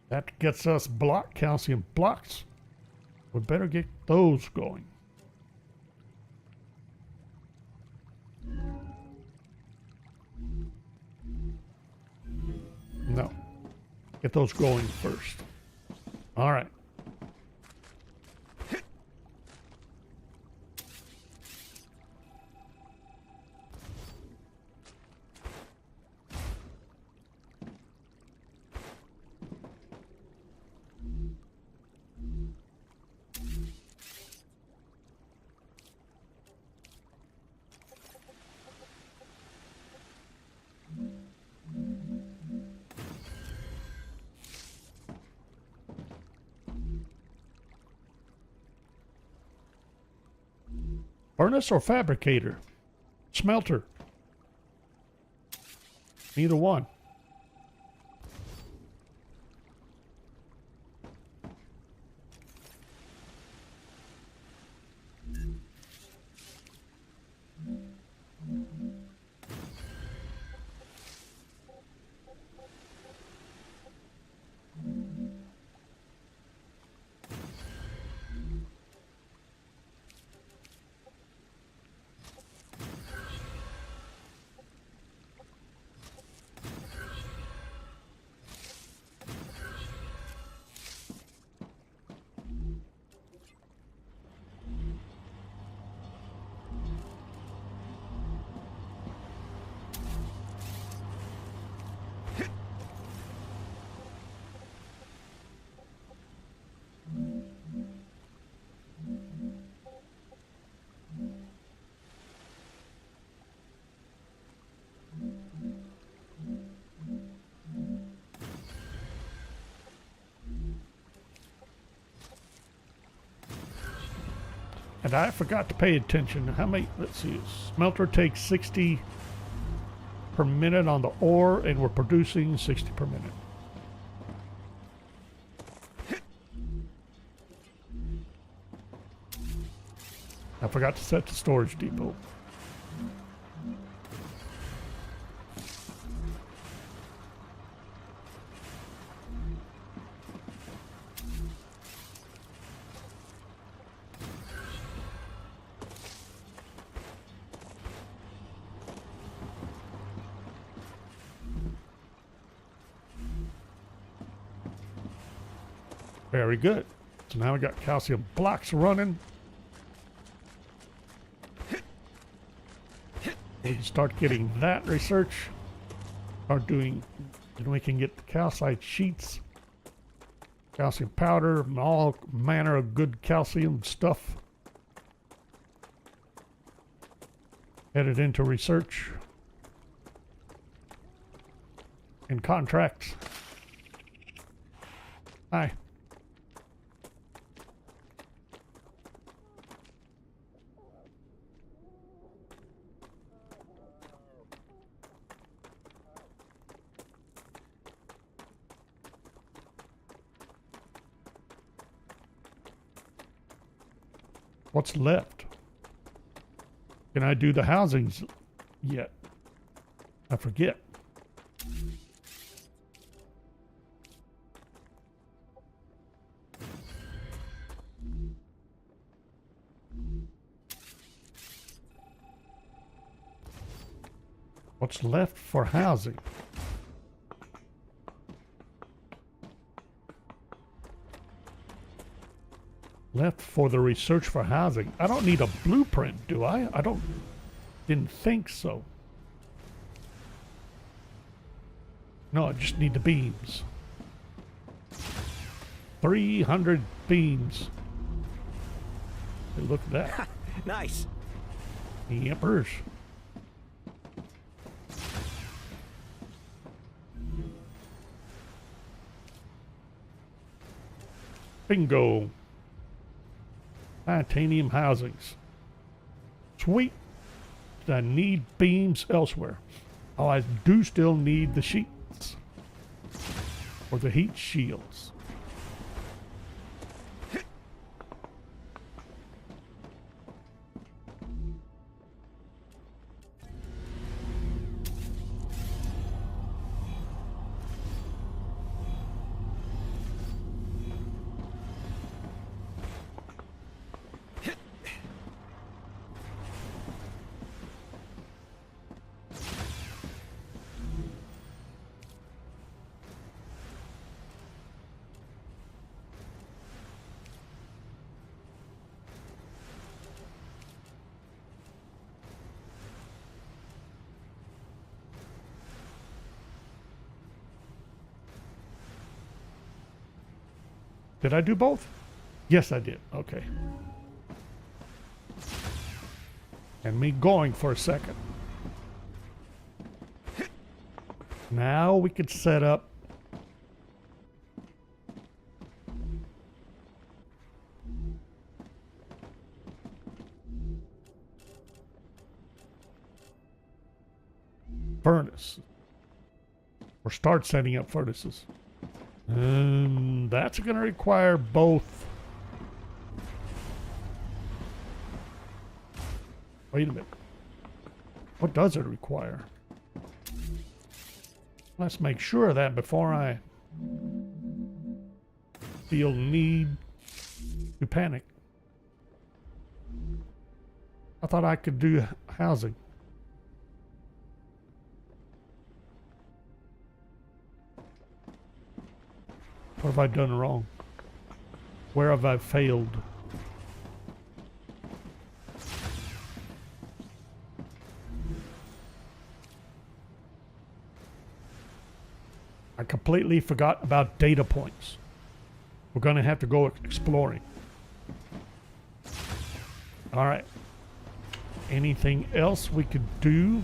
That gets us calcium blocks. We better get those going. No. Get those going first. All right. Furnace or fabricator? Smelter? Neither one. And I forgot to pay attention. How many? Let's see. Smelter takes 60 per minute on the ore, and we're producing 60 per minute. I forgot to set the storage depot. Very good. So now we got calcium blocks running. We can start getting that research. Start doing, then we can get the calcite sheets, calcium powder, and all manner of good calcium stuff. Headed into research and contracts. Hi. What's left? Can I do the housings yet? I forget. What's left for housing? Left for the research for housing. I don't need a blueprint, do I? Didn't think so. No, I just need the beams. 300 beams. Hey, look at that. Nice. The Emperors. Bingo. Titanium housings. Sweet. I need beams elsewhere. Oh, I do still need the sheets. Or the heat shields. Did I do both? Yes, I did. Okay. And me going for a second. Now we could set up furnace. Or start setting up furnaces. That's going to require both. Wait a minute. What does it require? Let's make sure of that before I feel need to panic. I thought I could do housing. What have I done wrong? Where have I failed? I completely forgot about data points. We're going to have to go exploring. All right. Anything else we could do?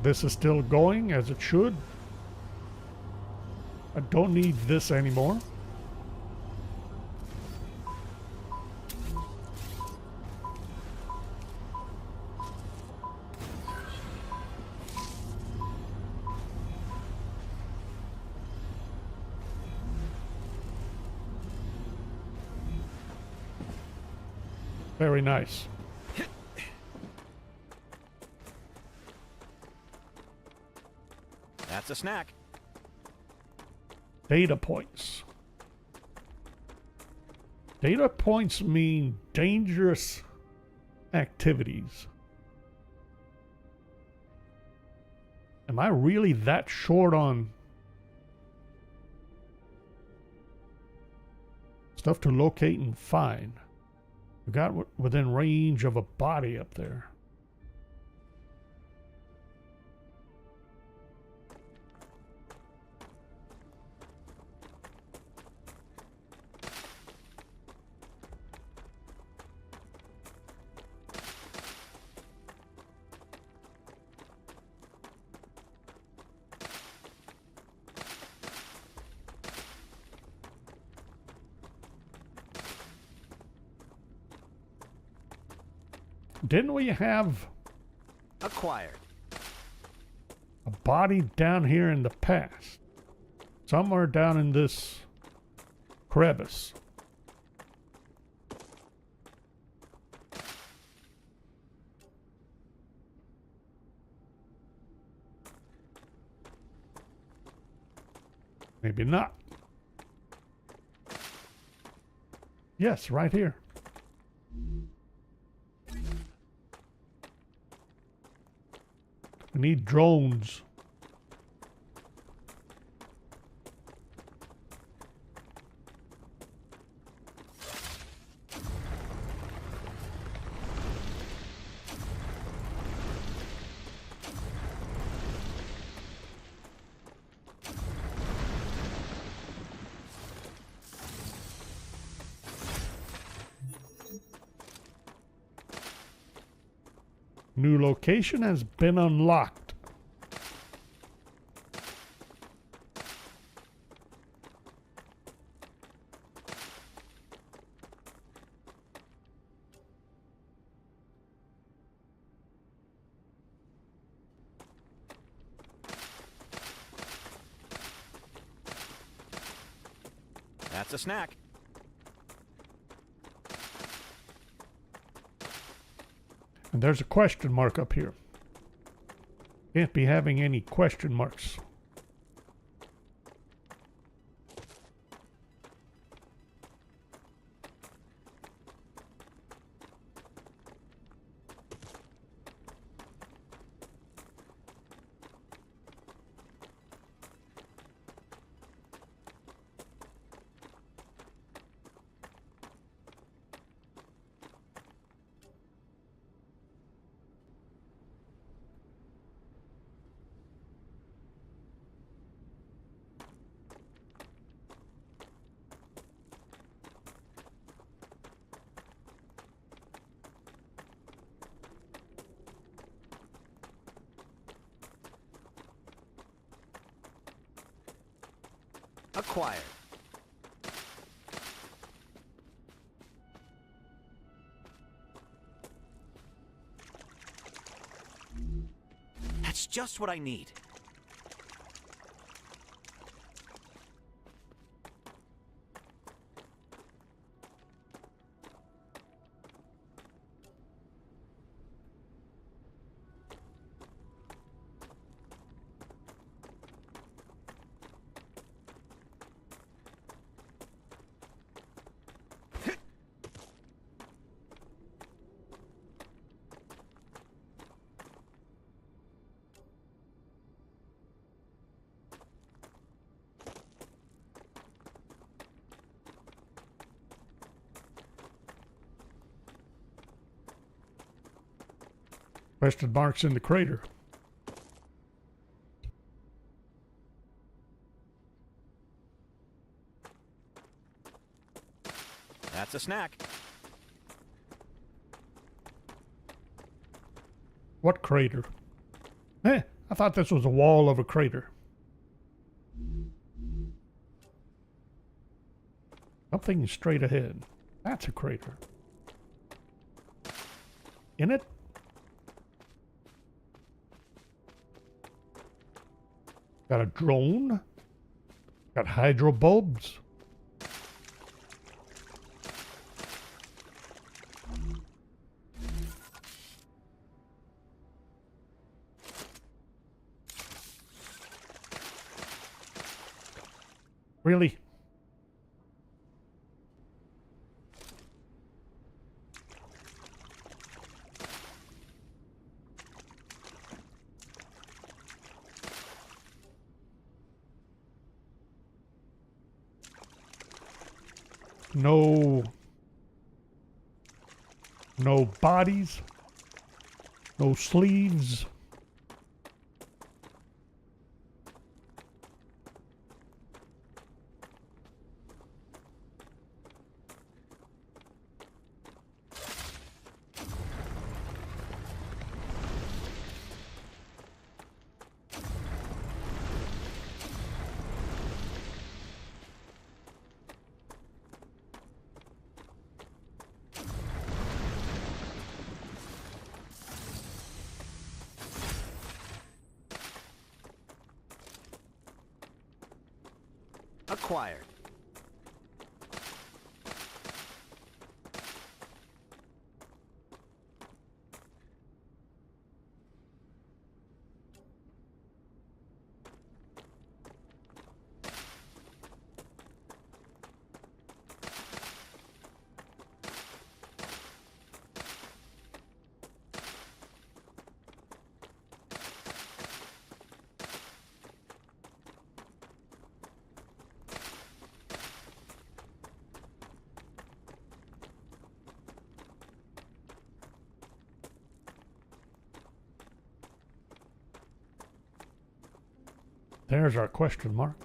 This is still going as it should. I don't need this anymore. Very nice. That's a snack. Data points. Data points mean dangerous activities. Am I really that short on stuff to locate and find? We got within range of a body up there. Didn't we have Acquired. a body down here in the past? Somewhere down in this crevice. Maybe not. Yes, right here. We need drones. New location has been unlocked. That's a snack. And there's a question mark up here. Can't be having any question marks. Acquired. That's just what I need. Question marks in the crater. That's a snack. What crater? I thought this was a wall of a crater. Something straight ahead. That's a crater. In it? Got a drone. Got hydro bulbs. Really? No bodies, no sleeves. Acquired. There's our question mark.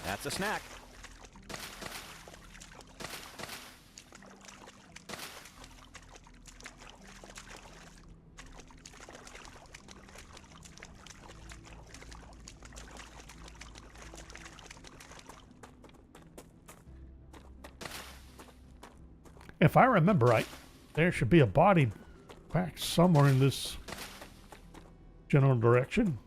That's a snack. If I remember right, there should be a body back somewhere in this general direction.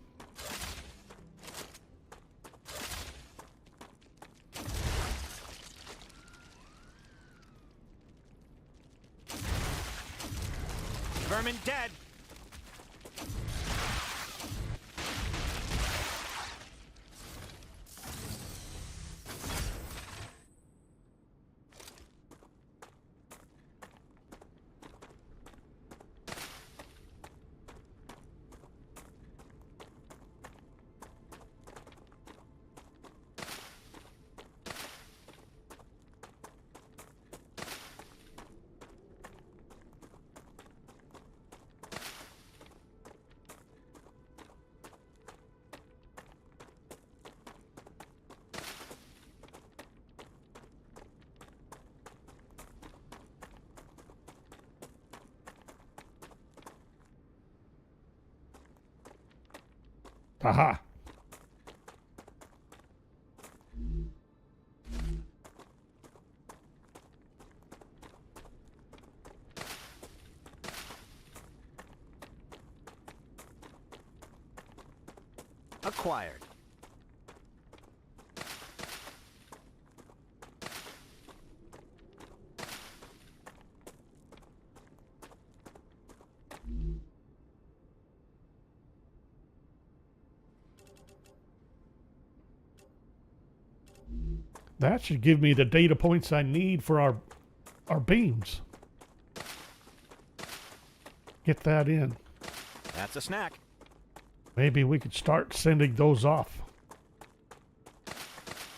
Vermin dead. Aha. Acquired. That should give me the data points I need for our beams. Get that in. That's a snack. Maybe we could start sending those off.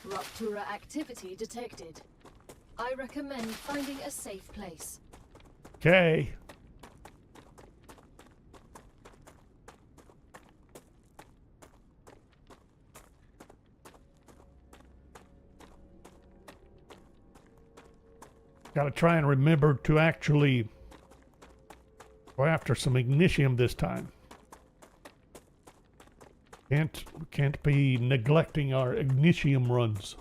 Rupture activity detected. I recommend finding a safe place. Okay. Gotta try and remember to actually go after some ignium this time. Can't be neglecting our ignium runs.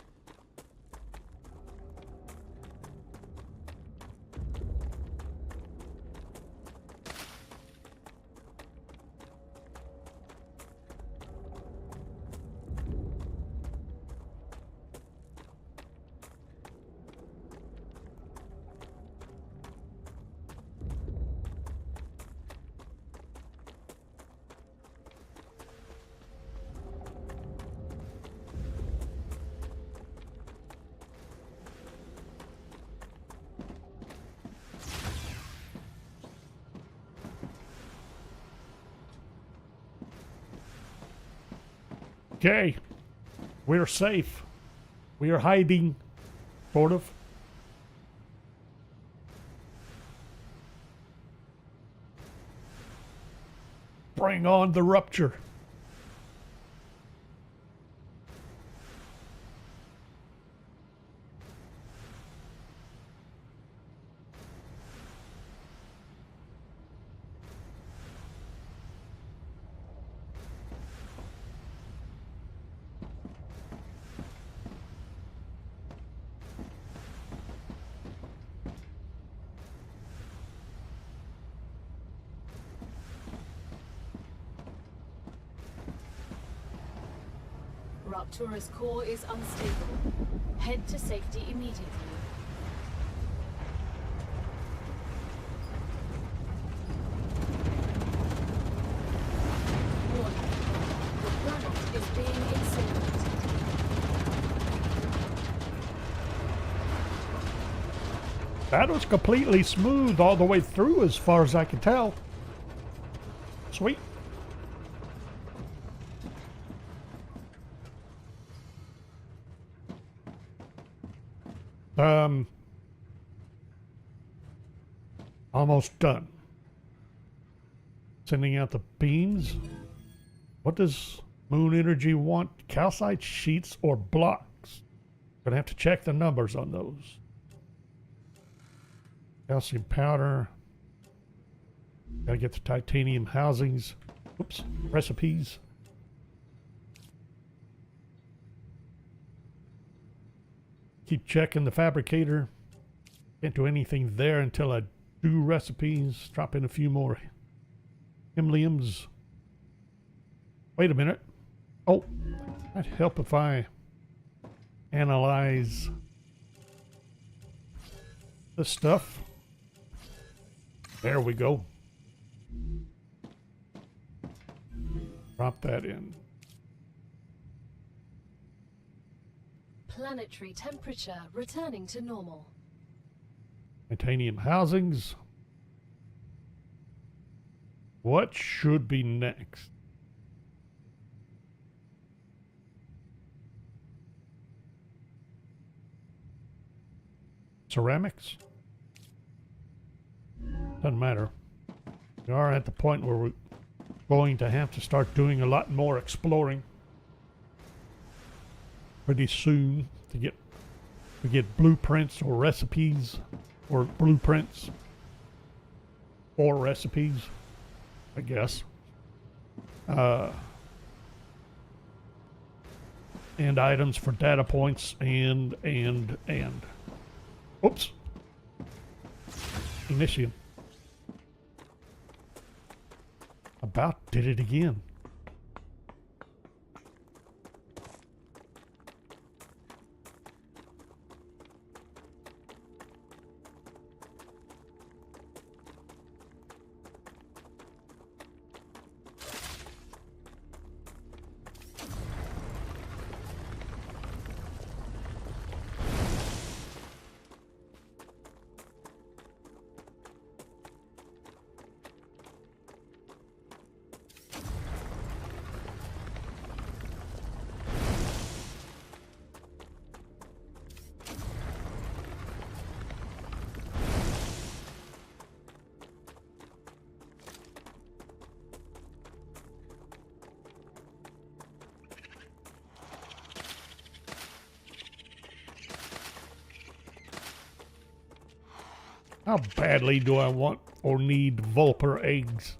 Okay, we're safe. We are hiding, sort of. Bring on the rupture. Ruptura's core is unstable. Head to safety immediately. Warning. The planet is being incinerated. That was completely smooth all the way through as far as I can tell. Sweet. Almost done. Sending out the beams. What does Moon Energy want? Calcite sheets or blocks? Gonna have to check the numbers on those. Calcium powder. Gotta get the titanium housings. Oops, recipes. Keep checking the fabricator. Can't do anything there until I do recipes. Drop in a few more hemliums. Wait a minute. Oh, that'd help if I analyze this stuff. There we go. Drop that in. Planetary temperature returning to normal. Titanium housings. What should be next? Ceramics? Doesn't matter. We are at the point where we're going to have to start doing a lot more exploring pretty soon to get blueprints or recipes, or blueprints or recipes, I guess. And items for data points and. Oops. Initium. About did it again. How badly do I want or need Vulper eggs?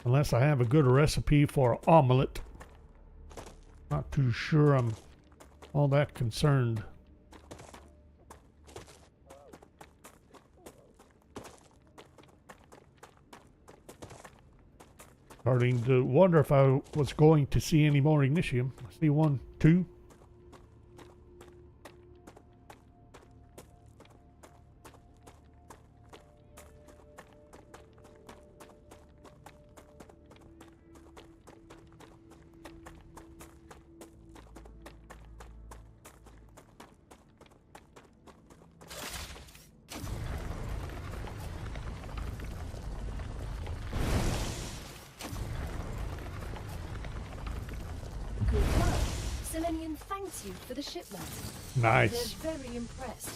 Unless I have a good recipe for an omelet. Not too sure I'm all that concerned. Starting to wonder if I was going to see any more Ignitium. I see 1, 2. Good work. Selenium thanks you for the shipment. Nice. They're very impressed.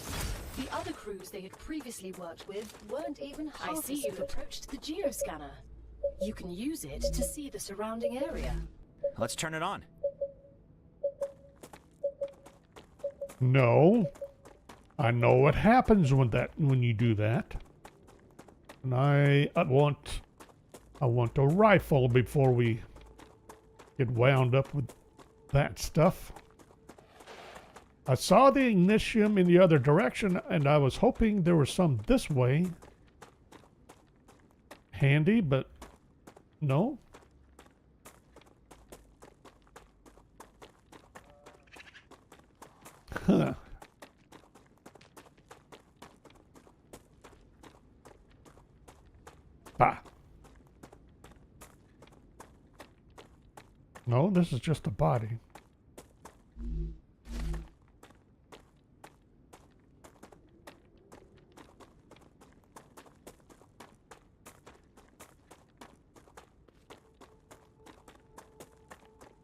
The other crews they had previously worked with weren't even half. I see you've approached the geoscanner. You can use it to see the surrounding area. Let's turn it on. No. I know what happens when you do that. And I want a rifle before we get wound up with that stuff. I saw the Ignitium in the other direction, and I was hoping there was some this way. Handy, but no. Huh. Bah. No, this is just a body.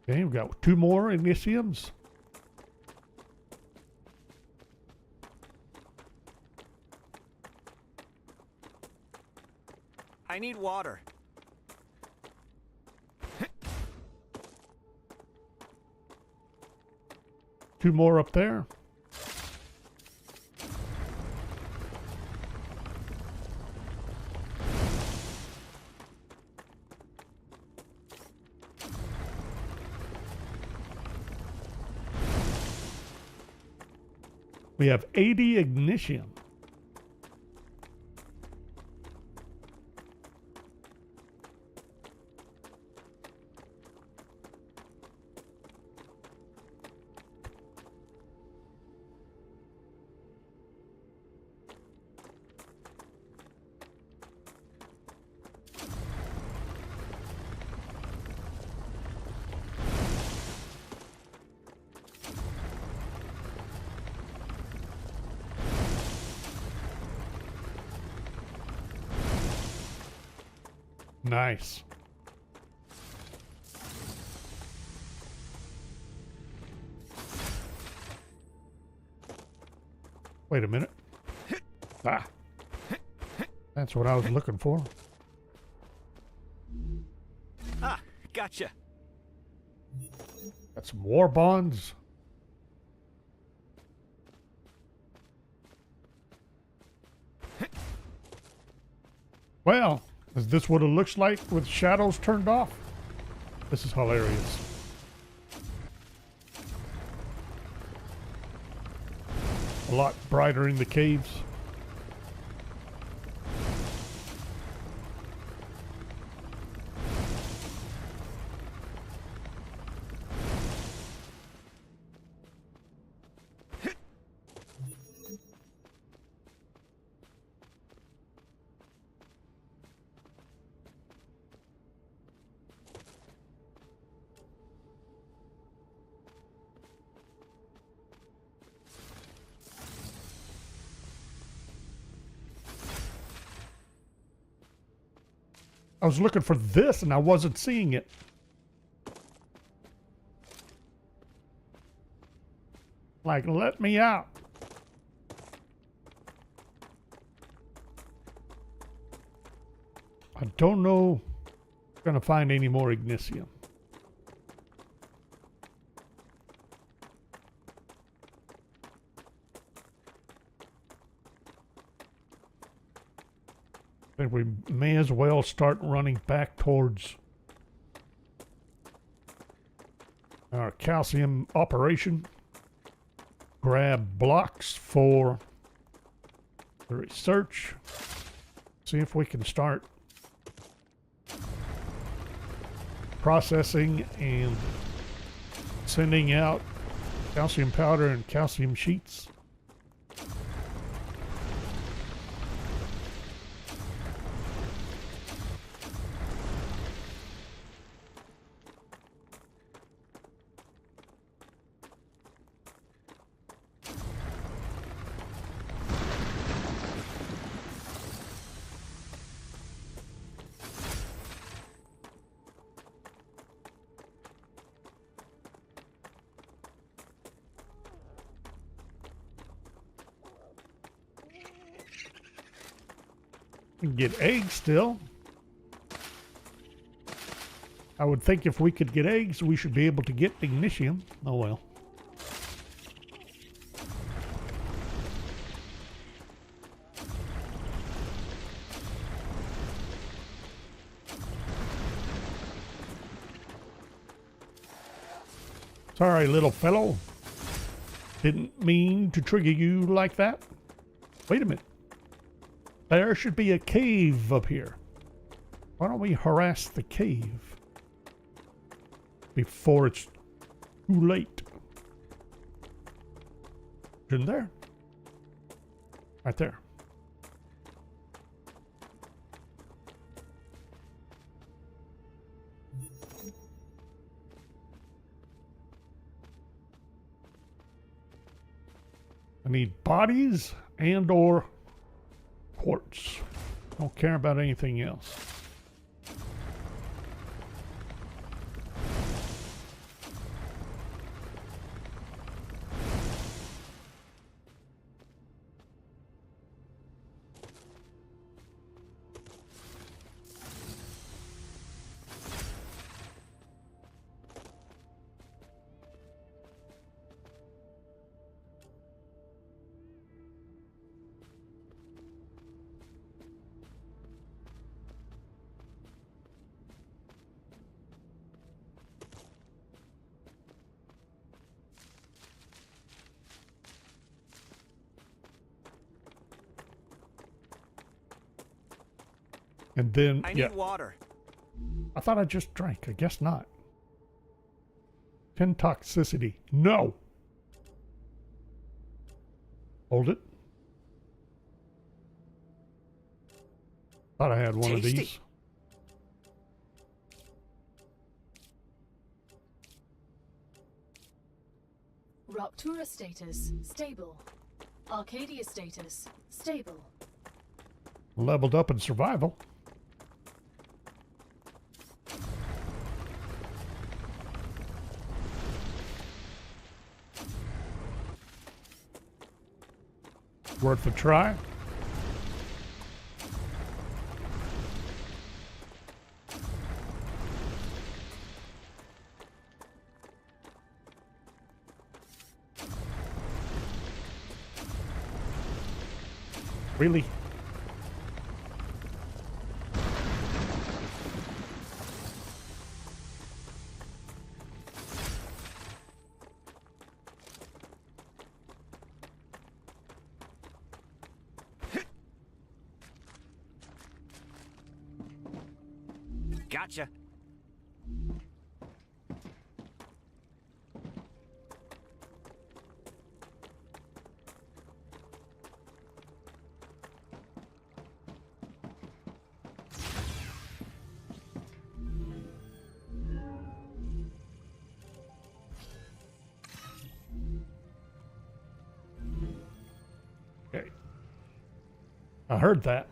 Okay, we've got 2 more Ignitiums. I need water. 2 more up there. We have 80 ignition. Nice. Wait a minute. Ah. That's what I was looking for. Ah, gotcha. Got some war bonds. Well, is this what it looks like with shadows turned off? This is hilarious. A lot brighter in the caves. I was looking for this and I wasn't seeing it. Like, let me out. I don't know if I'm gonna find any more ignition. I think we may as well start running back towards our calcium operation. Grab blocks for the research. See if we can start processing and sending out calcium powder and calcium sheets. We can get eggs still. I would think if we could get eggs, we should be able to get ignition. Oh well. Sorry, little fellow. Didn't mean to trigger you like that. Wait a minute. There should be a cave up here. Why don't we harass the cave before it's too late? In there. Right there. I need bodies and or quartz. Don't care about anything else. And then, I yeah. need water. I thought I just drank. I guess not. 10 toxicity. No. Hold it. Thought I had one of Tasty. these. Raptura status, stable. Arcadia status, stable. Leveled up in survival. Worth a try. Really? Gotcha. Okay. I heard that.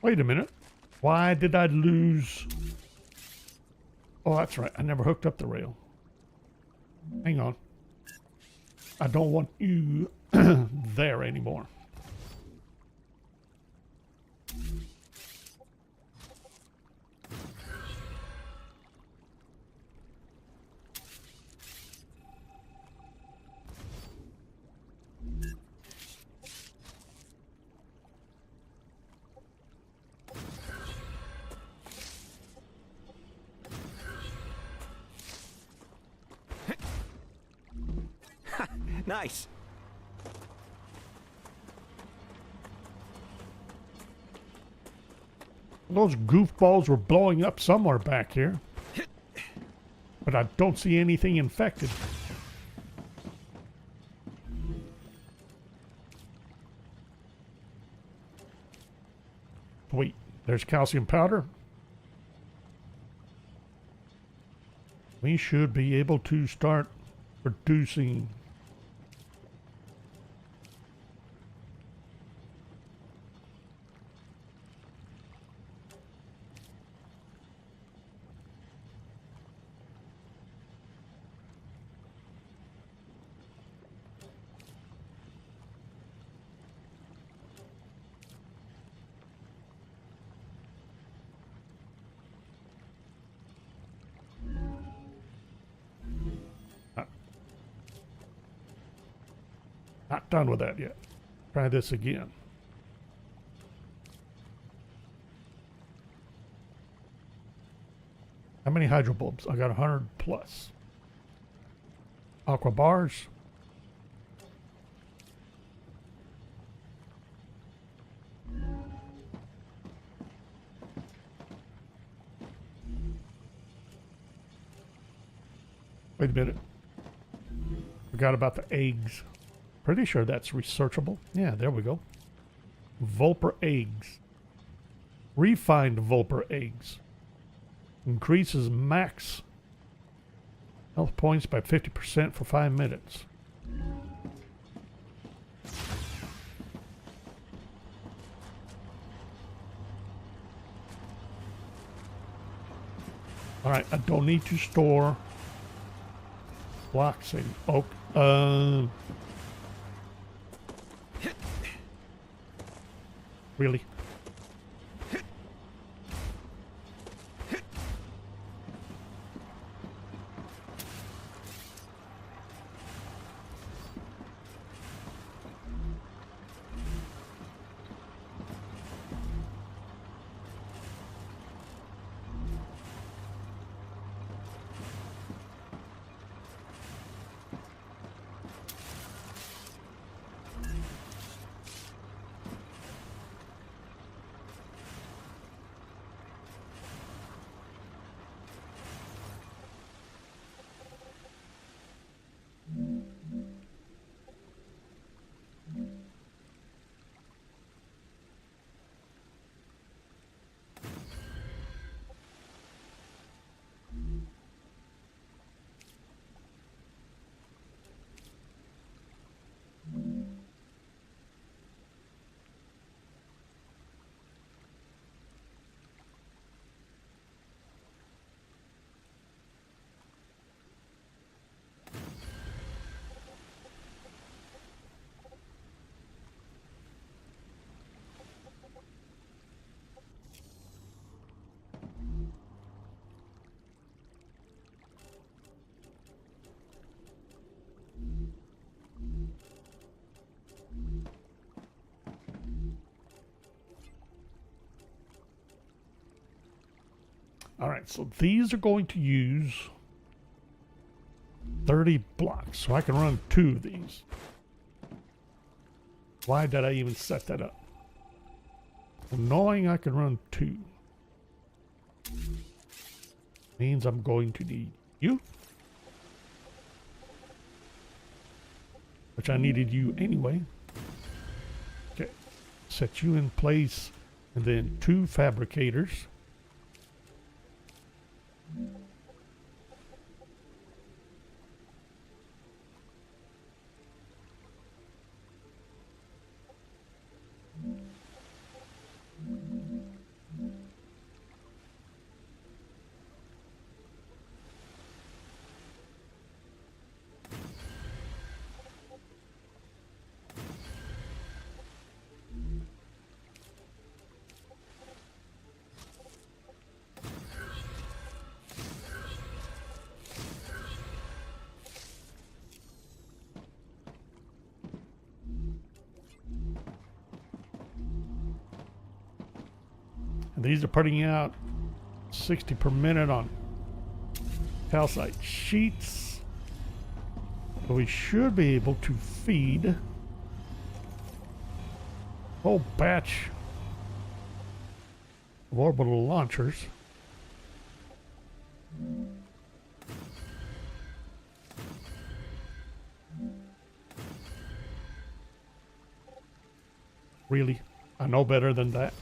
Wait a minute. Why did I lose? Oh, that's right. I never hooked up the rail. Hang on. I don't want you there anymore. Nice. Those goofballs were blowing up somewhere back here. But I don't see anything infected. Wait, there's calcium powder. We should be able to start producing. Not done with that yet. Try this again. How many hydro bulbs? I got 100 plus. Aqua bars. Wait a minute. Forgot about the eggs. Pretty sure that's researchable. Yeah, there we go. Vulpur eggs. Refined Vulpur eggs. Increases max health points by 50% for 5 minutes. Alright, I don't need to store blocks in oak. Really? Alright, so these are going to use 30 blocks. So I can run 2 of these. Why did I even set that up? Well, knowing I can run 2 means I'm going to need you. Which I needed you anyway. Okay. Set you in place. And then 2 fabricators. And these are putting out 60 per minute on calcite sheets. So we should be able to feed a whole batch of orbital launchers. Really? I know better than that.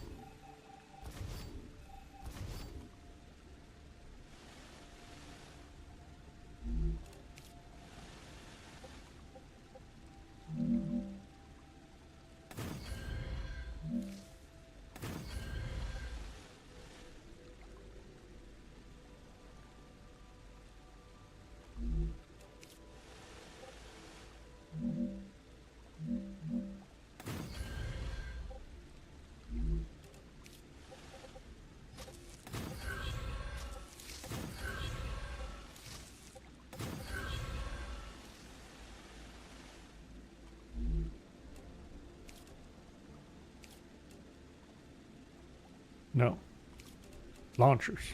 No. Launchers.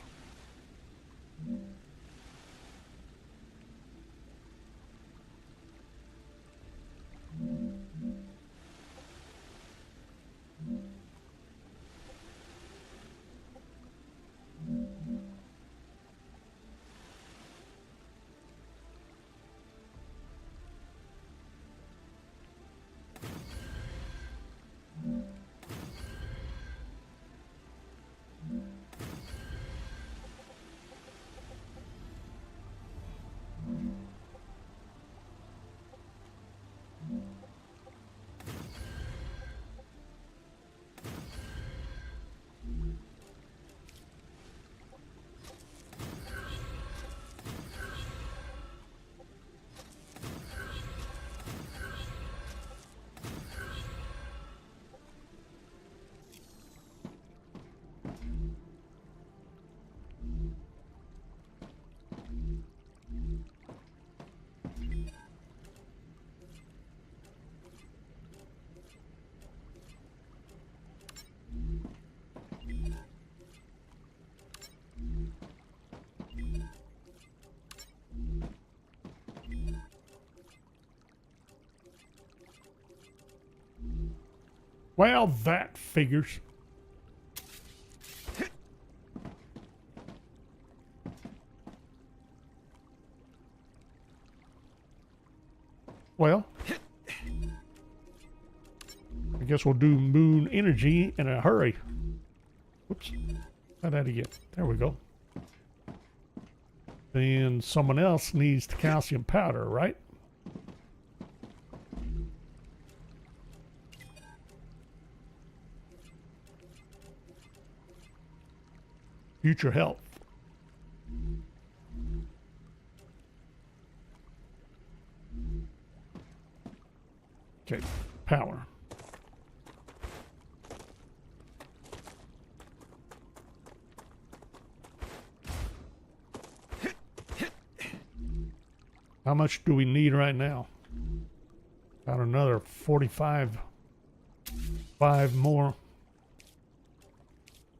Well, that figures. Well, I guess we'll do moon energy in a hurry. Whoops. How did I get? There we go. Then someone else needs the calcium powder, right? Future health. Okay, power. How much do we need right now? About another 45. 5 more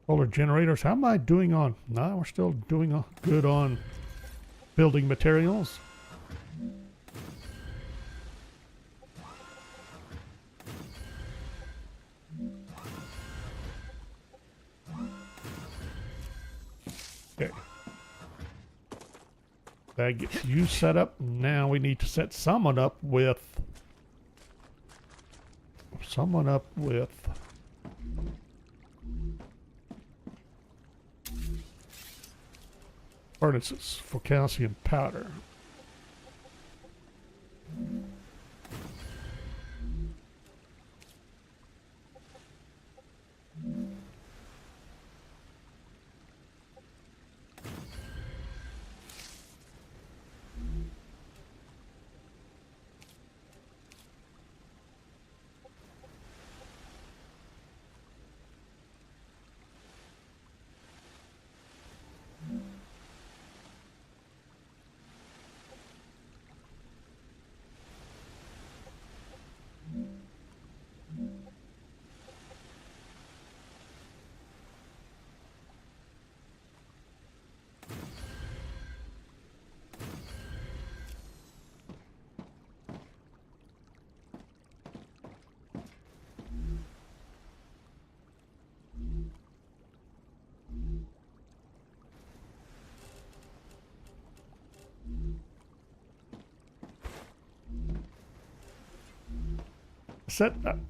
solar generators. How am I doing on? No, we're still doing good on building materials. Okay. That gets you set up. Now we need to set someone up with furnaces for calcium powder.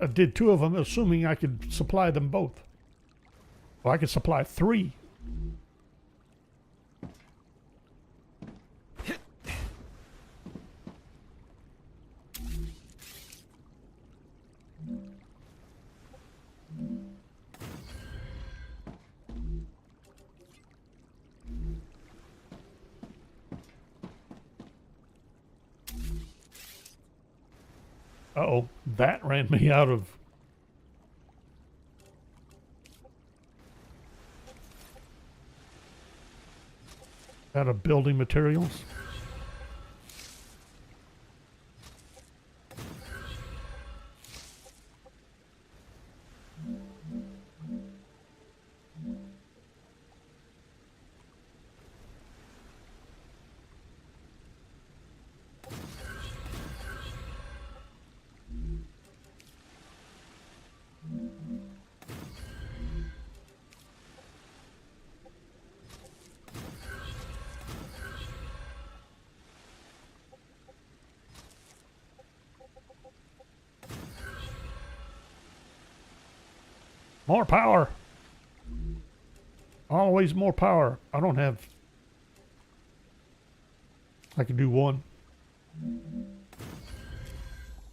I did 2 of them, assuming I could supply them both. Well, I could supply 3. Uh-oh, that ran me out of... building materials. More power. Always more power. I don't have... I can do 1.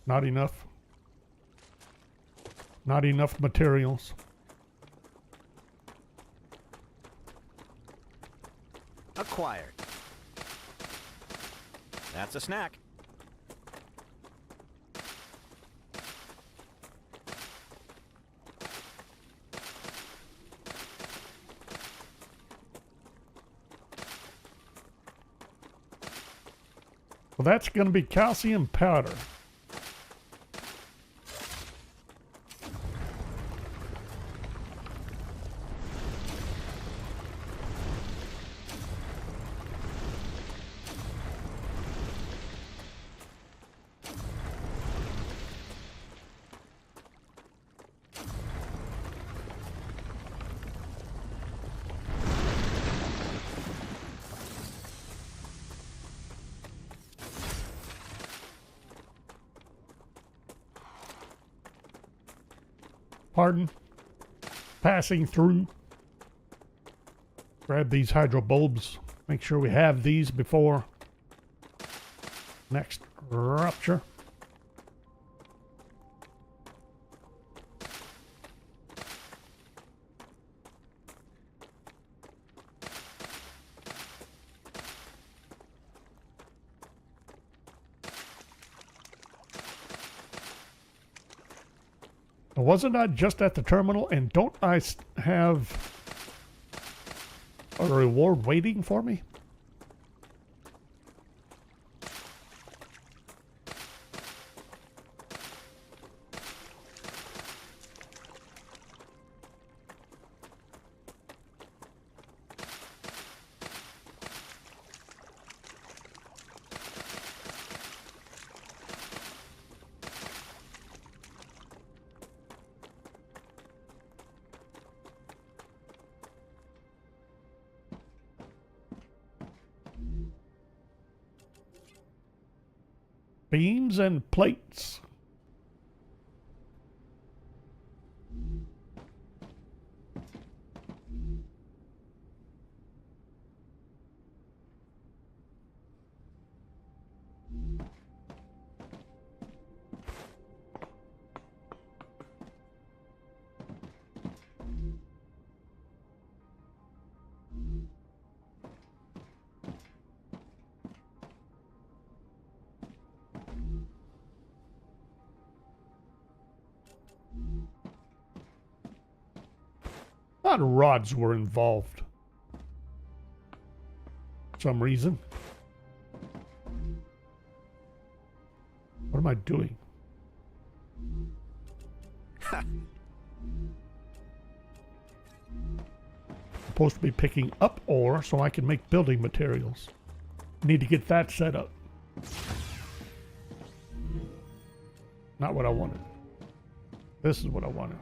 Not enough. Not enough materials. Acquired. That's a snack. Well, that's going to be calcium powder. Pardon. Passing through. Grab these hydro bulbs. Make sure we have these before next rupture. Wasn't I just at the terminal, and don't I have a reward waiting for me? Beams and plates. A lot of rods were involved. For some reason. What am I doing? Supposed to be picking up ore so I can make building materials. Need to get that set up. Not what I wanted. This is what I wanted.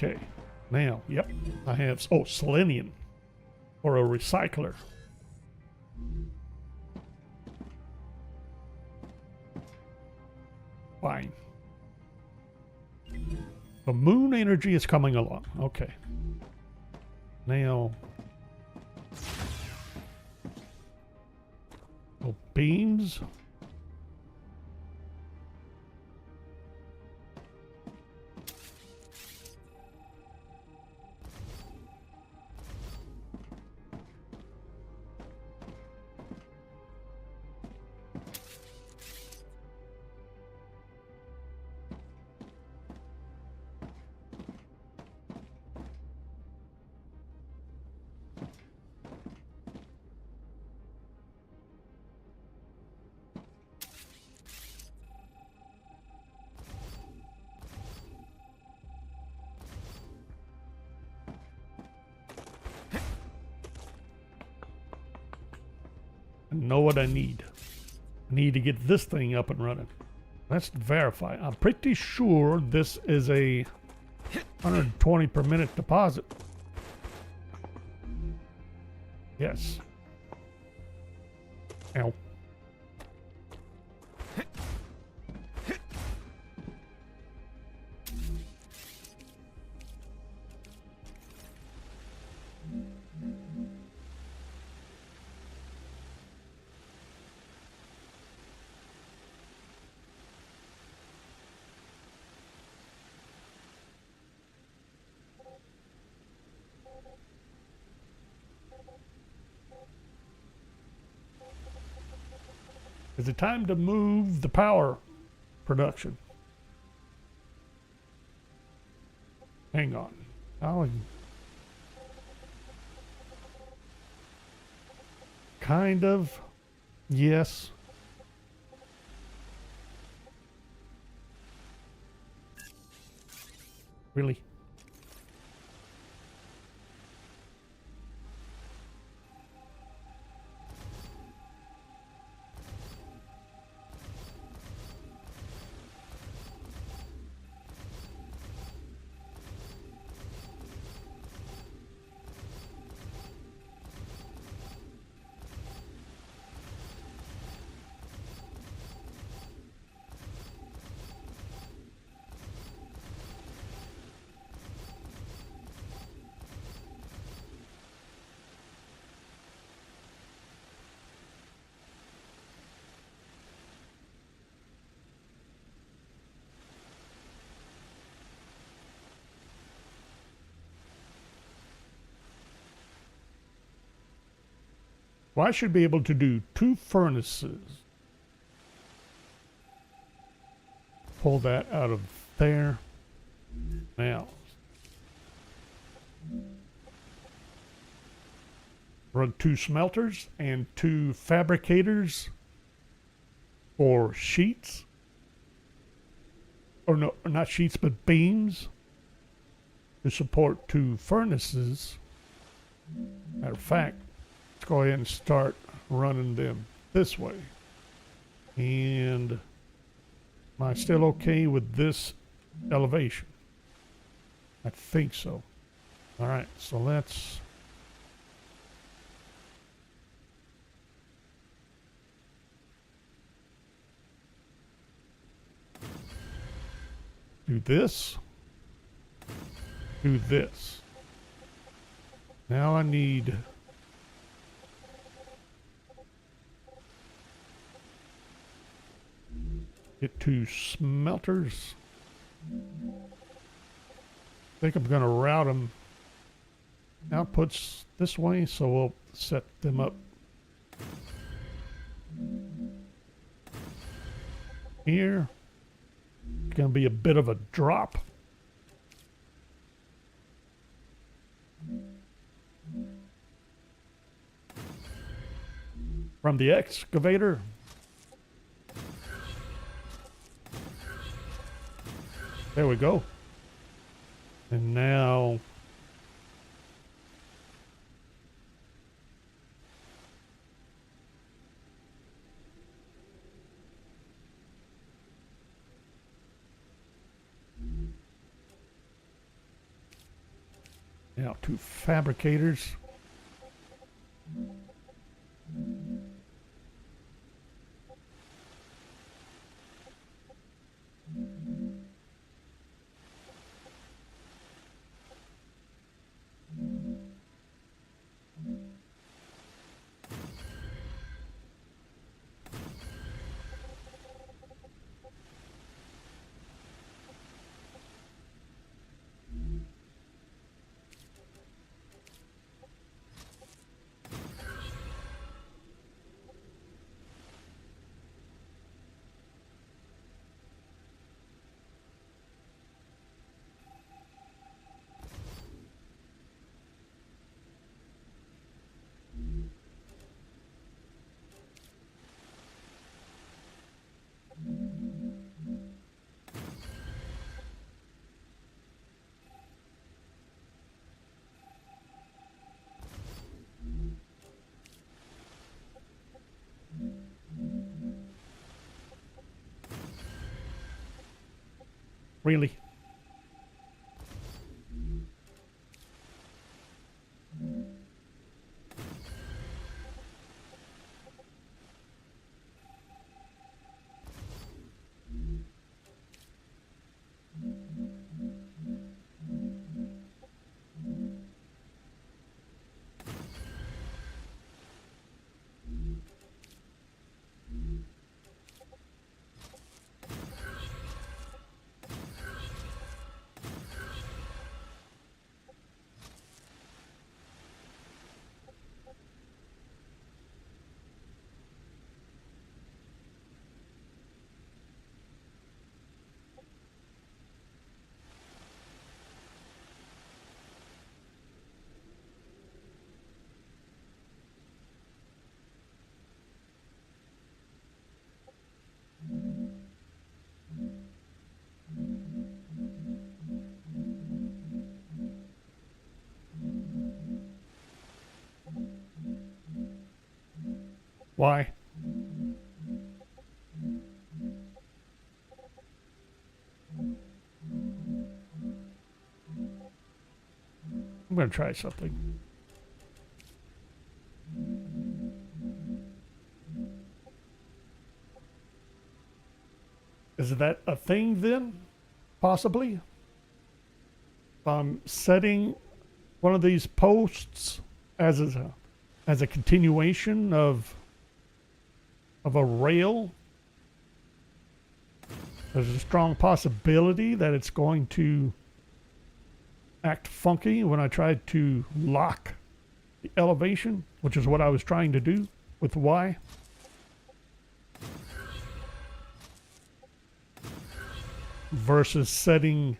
Okay, now, yep, I have, oh, selenium, or a recycler. Fine. The moon energy is coming along, okay. Now, oh, beams. Know what I need. I need to get this thing up and running. Let's verify. I'm pretty sure this is a 120 per minute deposit. Yes. Ow. Is it time to move the power production? Hang on. Kind of. Yes. Really? Well, I should be able to do 2 furnaces. Pull that out of there. Now, run 2 smelters and 2 fabricators for sheets. Or no, not sheets, but beams to support 2 furnaces. Matter of fact, let's go ahead and start running them this way. And am I still okay with this elevation? I think so. All right, so let's do this. Do this. Now I need get 2 smelters. I think I'm going to route them outputs this way, so we'll set them up here. It's going to be a bit of a drop. From the excavator. There we go. And now now 2 fabricators. Really? Why? I'm going to try something. Is that a thing then? Possibly? If I'm setting one of these posts as a continuation of a rail, there's a strong possibility that it's going to act funky when I try to lock the elevation, which is what I was trying to do with Y. Versus setting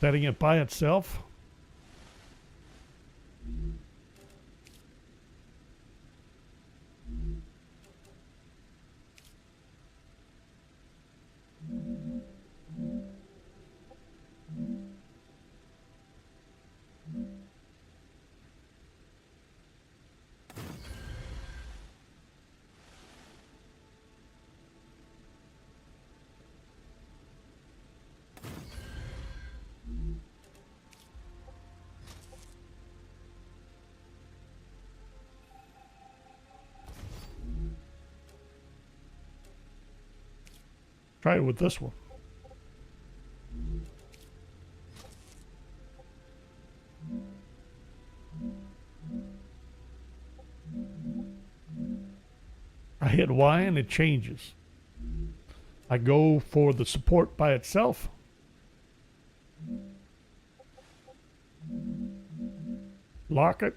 it by itself. Try it with this one. I hit Y and it changes. I go for the support by itself. Lock it.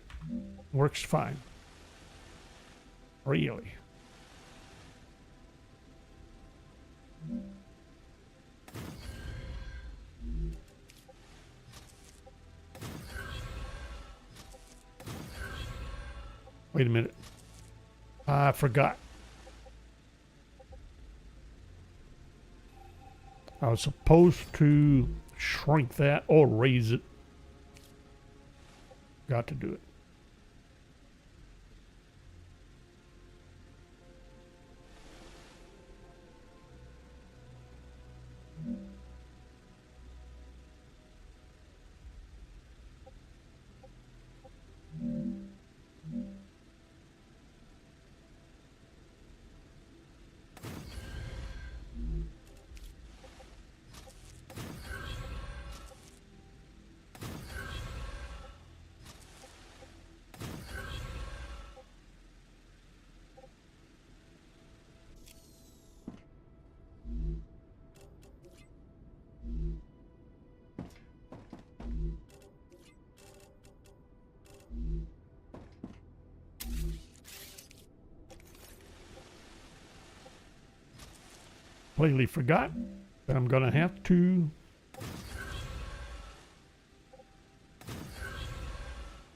Works fine. Really. Wait a minute. I forgot. I was supposed to shrink that or raise it. Got to do it. Completely forgot that I'm gonna have to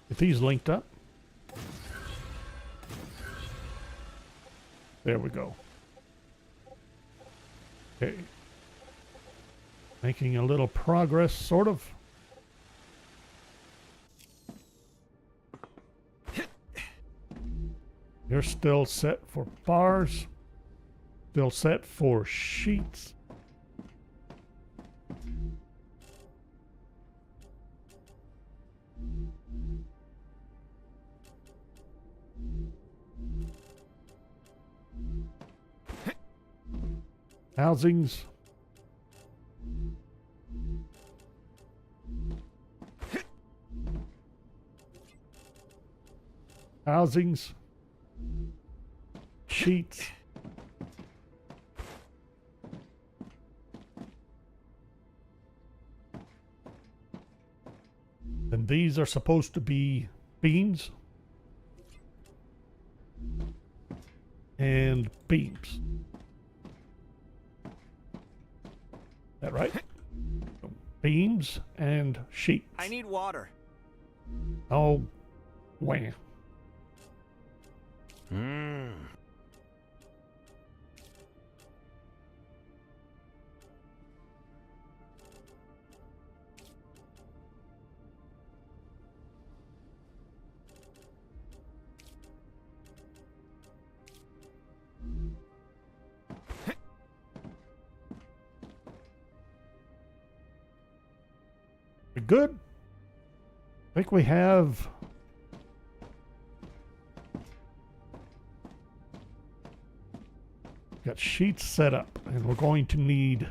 get these linked up. There we go. Okay. Making a little progress, sort of. You're still set for bars. Still set for sheets. Housings. Housings. Sheets. And these are supposed to be beams and beams. That right? Beams and sheets. I need water. Oh, wham. We good? I think we have got sheets set up, and we're going to need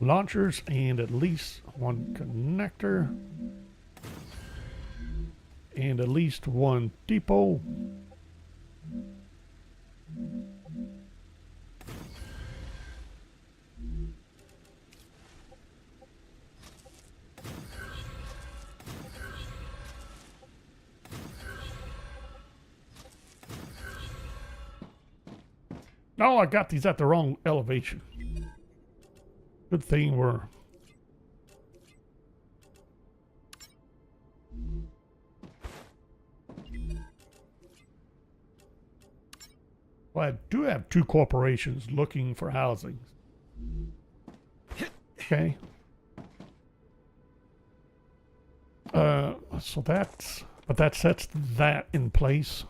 launchers and at least one connector and at least one depot. Oh, I got these at the wrong elevation. Good thing we're... Well, I do have two corporations looking for housing. Okay. So that's... But that sets that in place.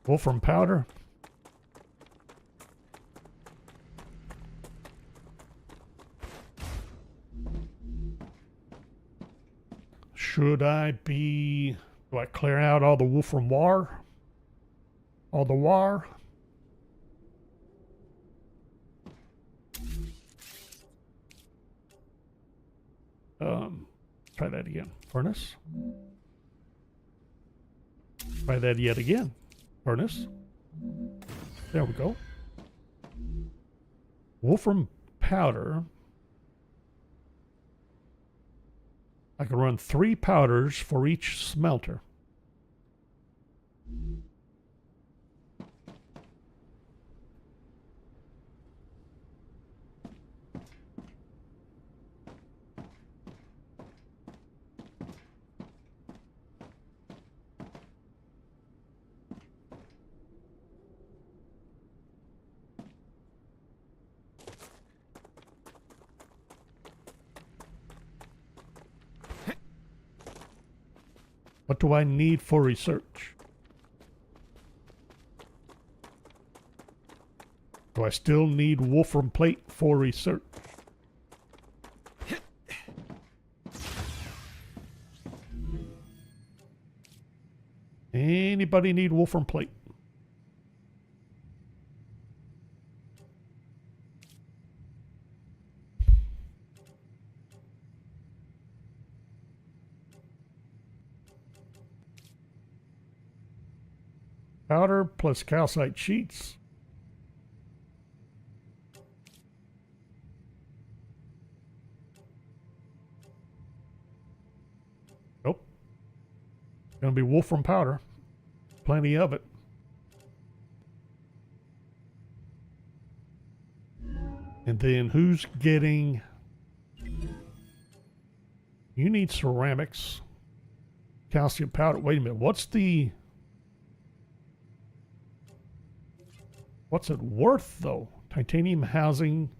Wolfram powder. Should I be... Do I clear out all the Wolfram wire? All the wire? Try that again. Furnace. Try that yet again. Furnace. There we go. Wolfram powder. I can run 3 powders for each smelter. What do I need for research? Do I still need Wolfram plate for research? Anybody need Wolfram plate? Powder plus calcite sheets. Nope. Gonna be Wolfram powder. Plenty of it. And then who's getting... You need ceramics. Calcium powder. Wait a minute. What's it worth, though? Titanium housing.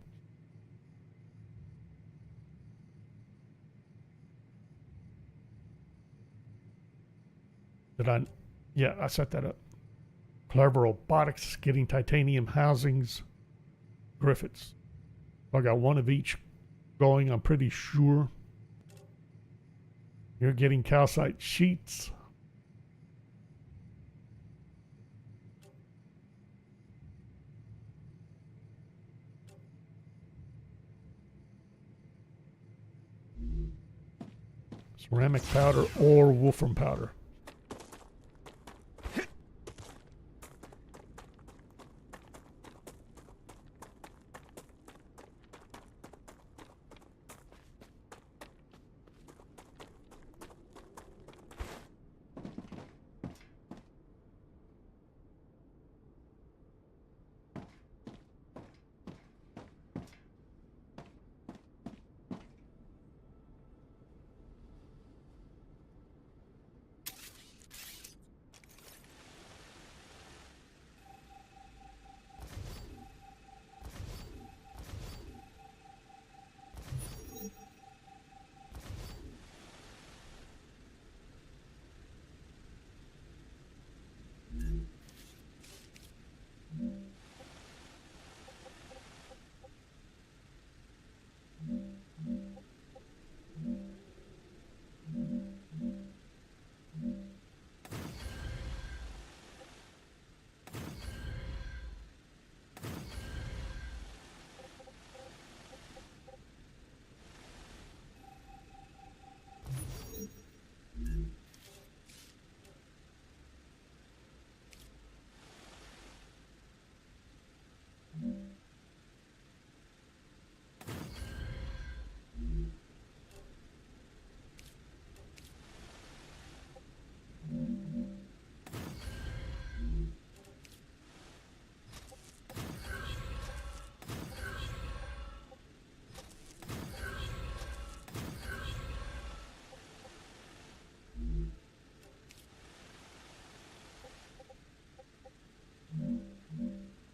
Yeah, I set that up. Clever Robotics getting titanium housings. Griffiths. I got one of each going, I'm pretty sure. You're getting calcite sheets. Ceramic powder or Wolfram powder.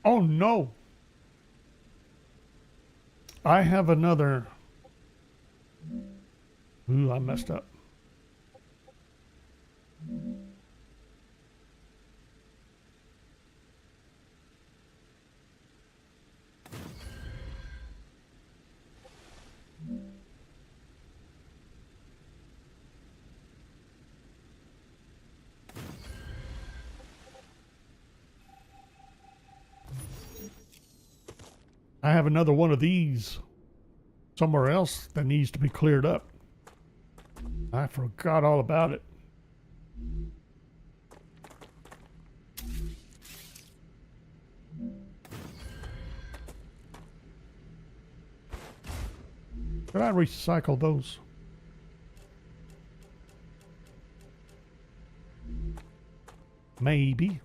Oh no! I have another. Ooh, I messed up. I have another one of these somewhere else that needs to be cleared up. I forgot all about it. Did I recycle those? Maybe.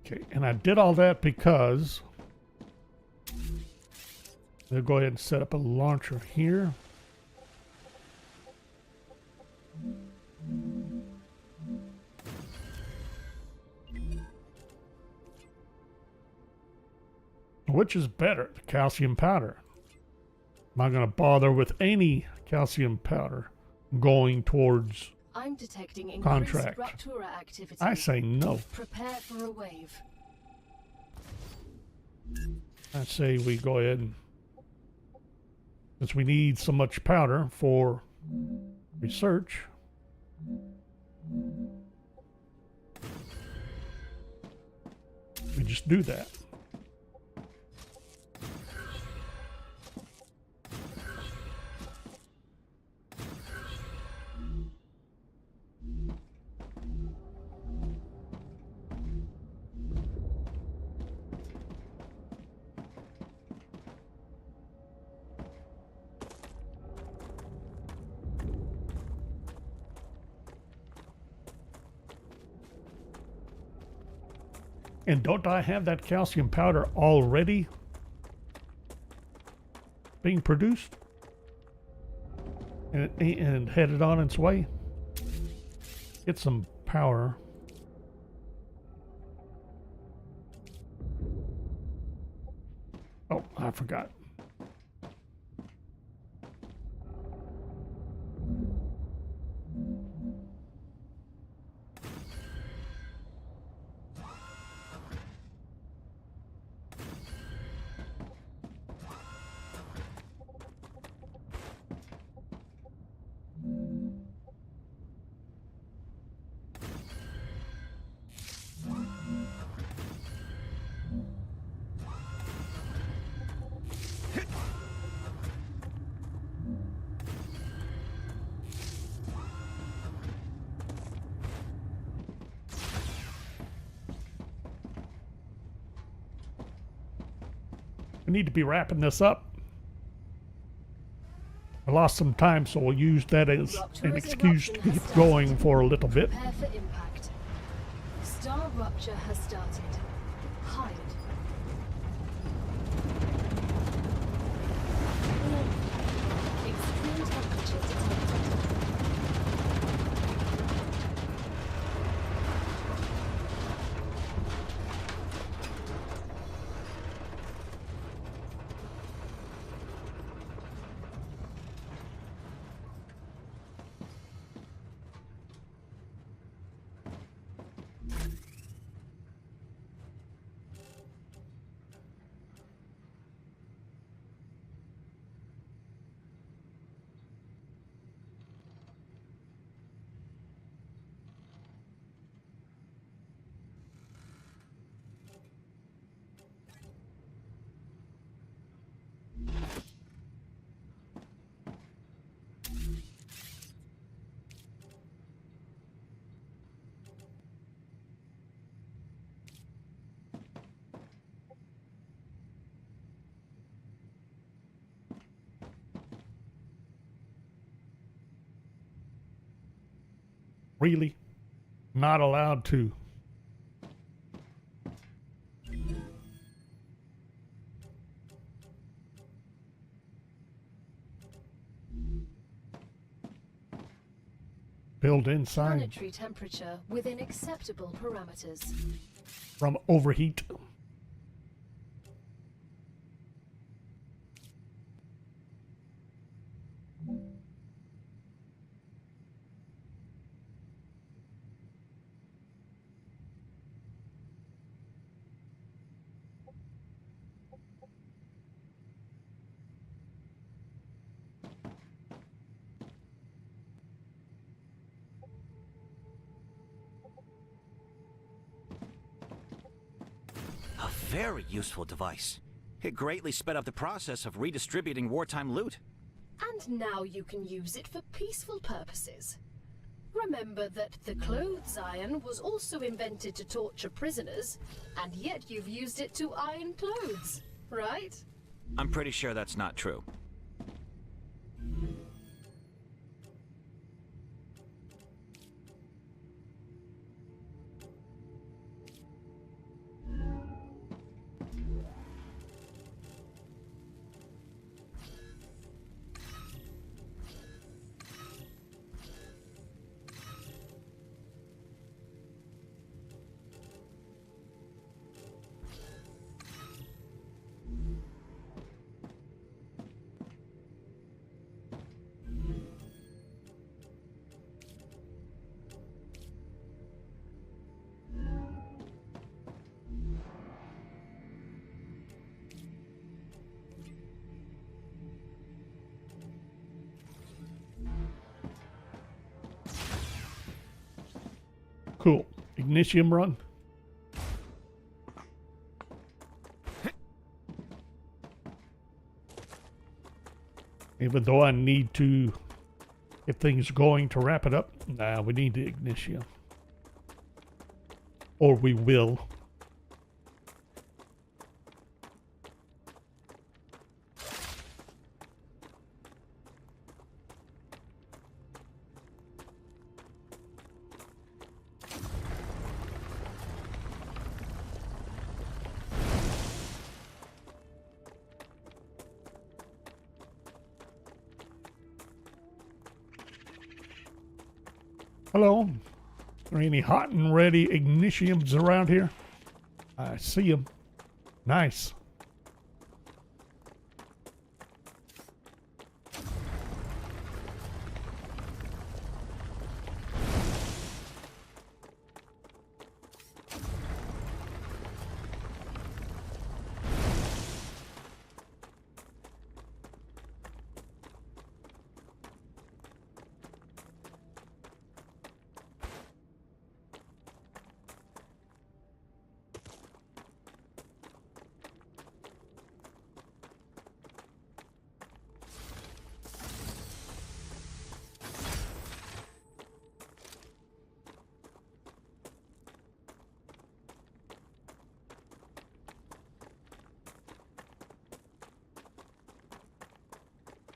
Okay, and I did all that because they'll go ahead and set up a launcher here. Which is better, the calcium powder? Am I going to bother with any calcium powder going towards I'm detecting increased contract? Raptura activity. I say no. Prepare for a wave. I say we go ahead and, since we need so much powder for research, we just do that. And don't I have that calcium powder already being produced and headed on its way? Get some power. Oh, I forgot. We need to be wrapping this up. I lost some time, so we'll use that as an excuse to keep going for a little bit. Prepare for impact. StarRupture has started. Hide. Extreme temperature detected. Really? Not allowed to. Built-in sign Planetary temperature within acceptable parameters. from overheat. A very useful device. It greatly sped up the process of redistributing wartime loot. And now you can use it for peaceful purposes. Remember that the clothes iron was also invented to torture prisoners, and yet you've used it to iron clothes, right? I'm pretty sure that's not true. Cool. Ignition run. Even though I need to get things going to wrap it up, nah, we need the ignition. Or we will. Hello. Are there any hot and ready ignitions around here? I see them. Nice.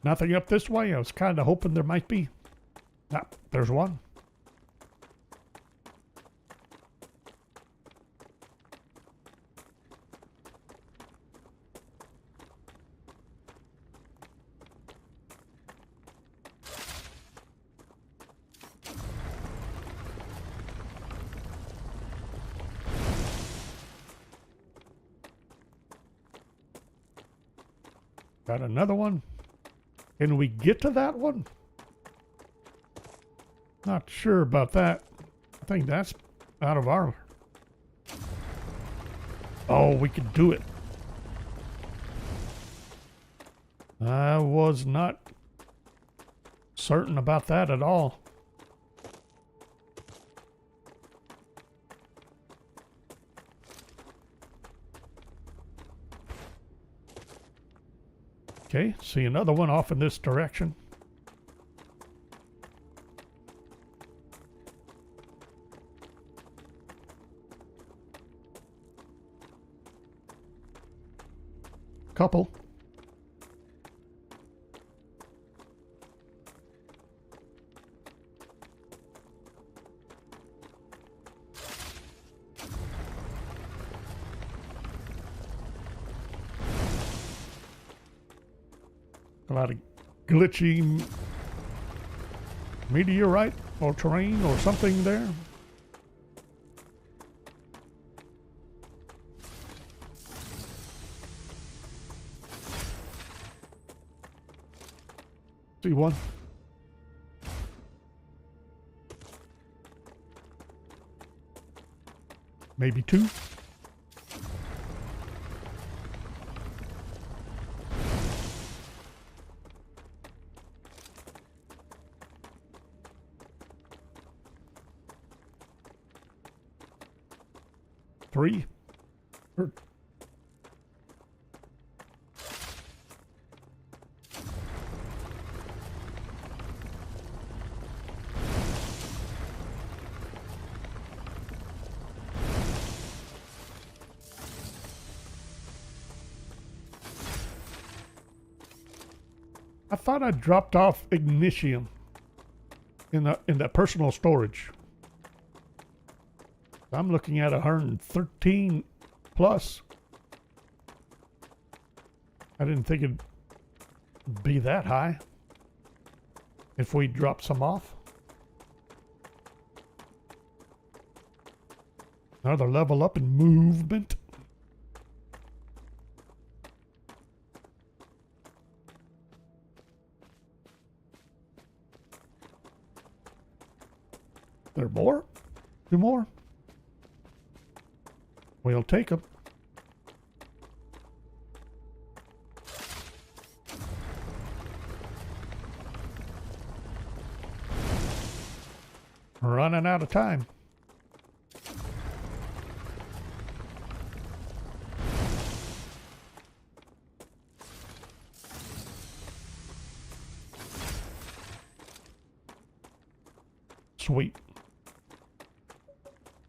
Nothing up this way. I was kind of hoping there might be. Ah, there's one. Got another one. Can we get to that one? Not sure about that. I think that's out of our... Oh, we could do it. I was not certain about that at all. Okay, see another one off in this direction. Couple. A lot of glitchy meteorite or terrain or something there. See one. Maybe two. Three. I thought I dropped off Ignitium in the personal storage. I'm looking at 113 plus. I didn't think it'd be that high if we drop some off. Another level up in movement. There more? Two more? We'll take them. Running out of time. Sweet.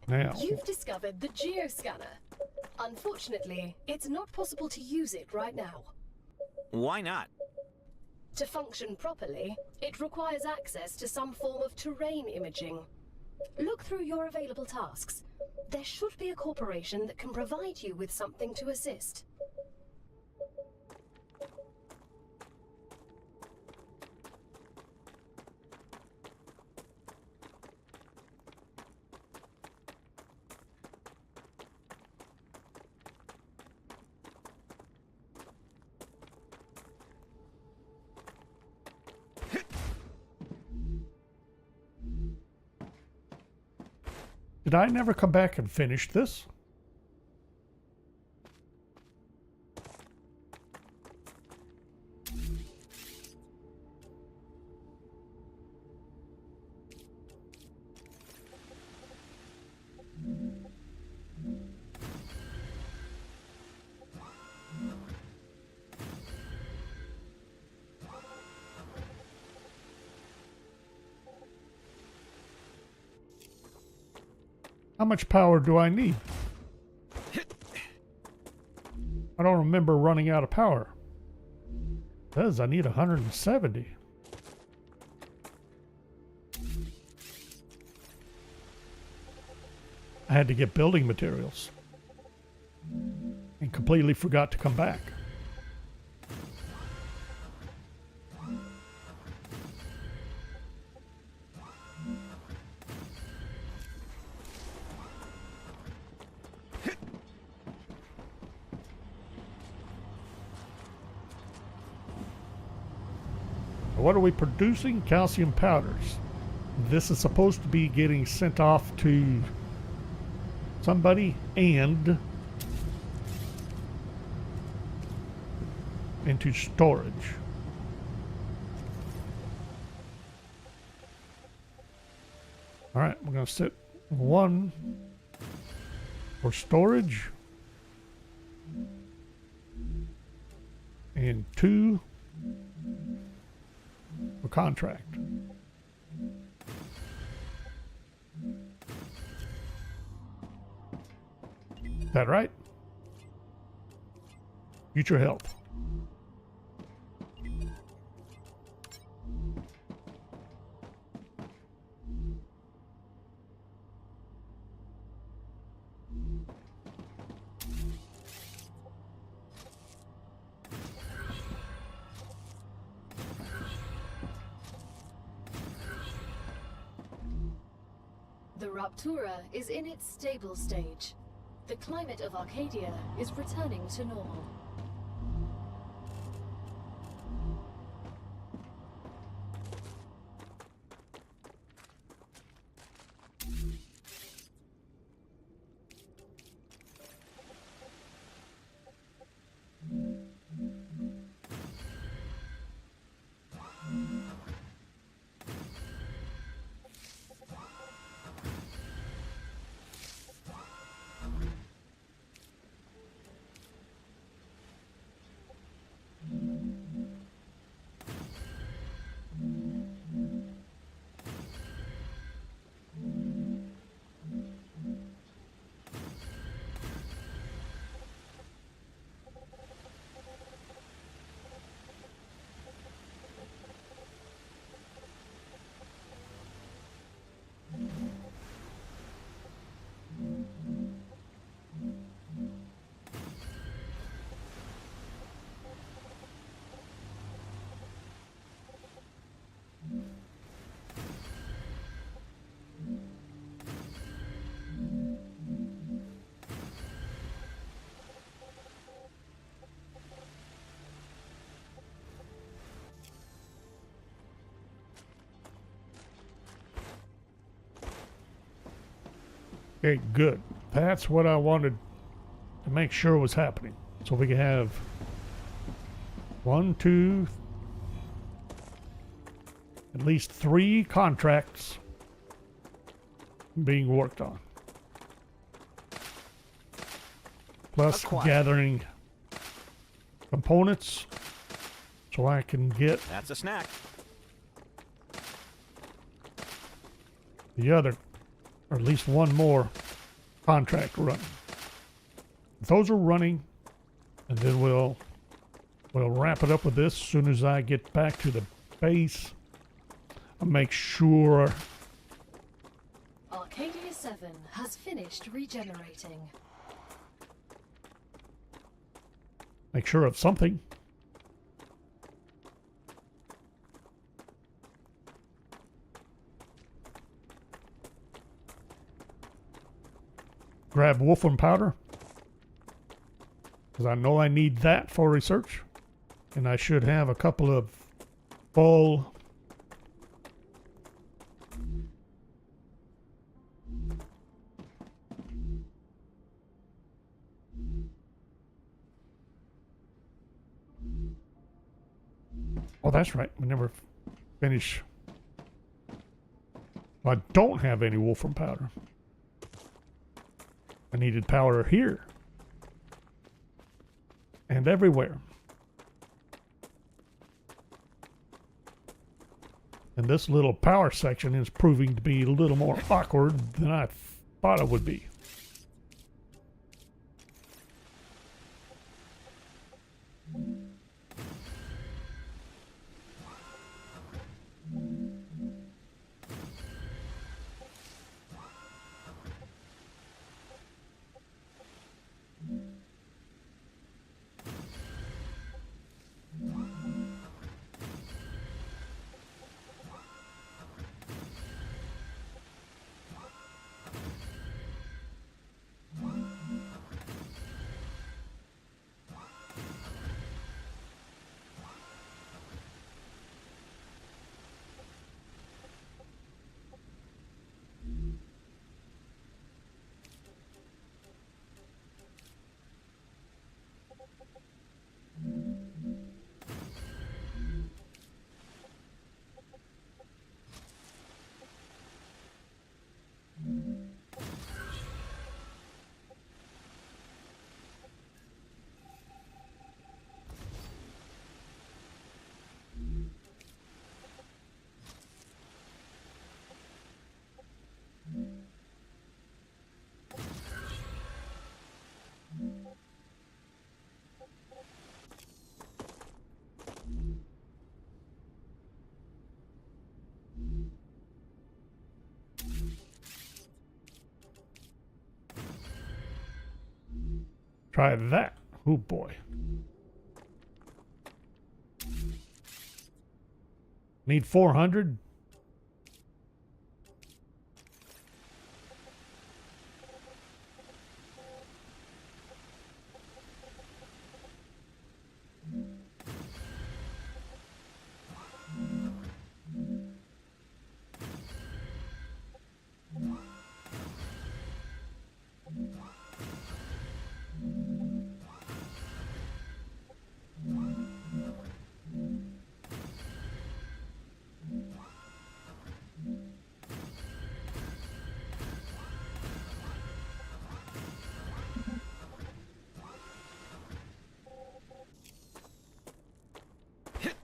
Now. You've discovered the geoscanner. Unfortunately, it's not possible to use it right now. Why not? To function properly, it requires access to some form of terrain imaging. Look through your available tasks. There should be a corporation that can provide you with something to assist. Did I never come back and finish this? How much power do I need? I don't remember running out of power. says I need 170. I had to get building materials and completely forgot to come back. What are we producing? Calcium powders. This is supposed to be getting sent off to somebody and into storage. All right, we're going to set one for storage and two for contract. Is that right? Future health. The Raptura is in its stable stage. The climate of Arcadia is returning to normal. Okay, good. That's what I wanted to make sure was happening. So we can have 1, 2, at least 3 contracts being worked on. Plus gathering components so I can get That's a snack. the other, or at least one more contract running. Those are running, and then we'll wrap it up with this as soon as I get back to the base. I'll make sure Arcadia 7 has finished regenerating. of something. Grab wolfram powder, because I know I need that for research, and I should have a couple of full oh, that's right, we never finish. I don't have any wolfram powder. I needed powder here and everywhere. And this little power section is proving to be a little more awkward than I thought it would be. Try that. Oh boy. Need 400.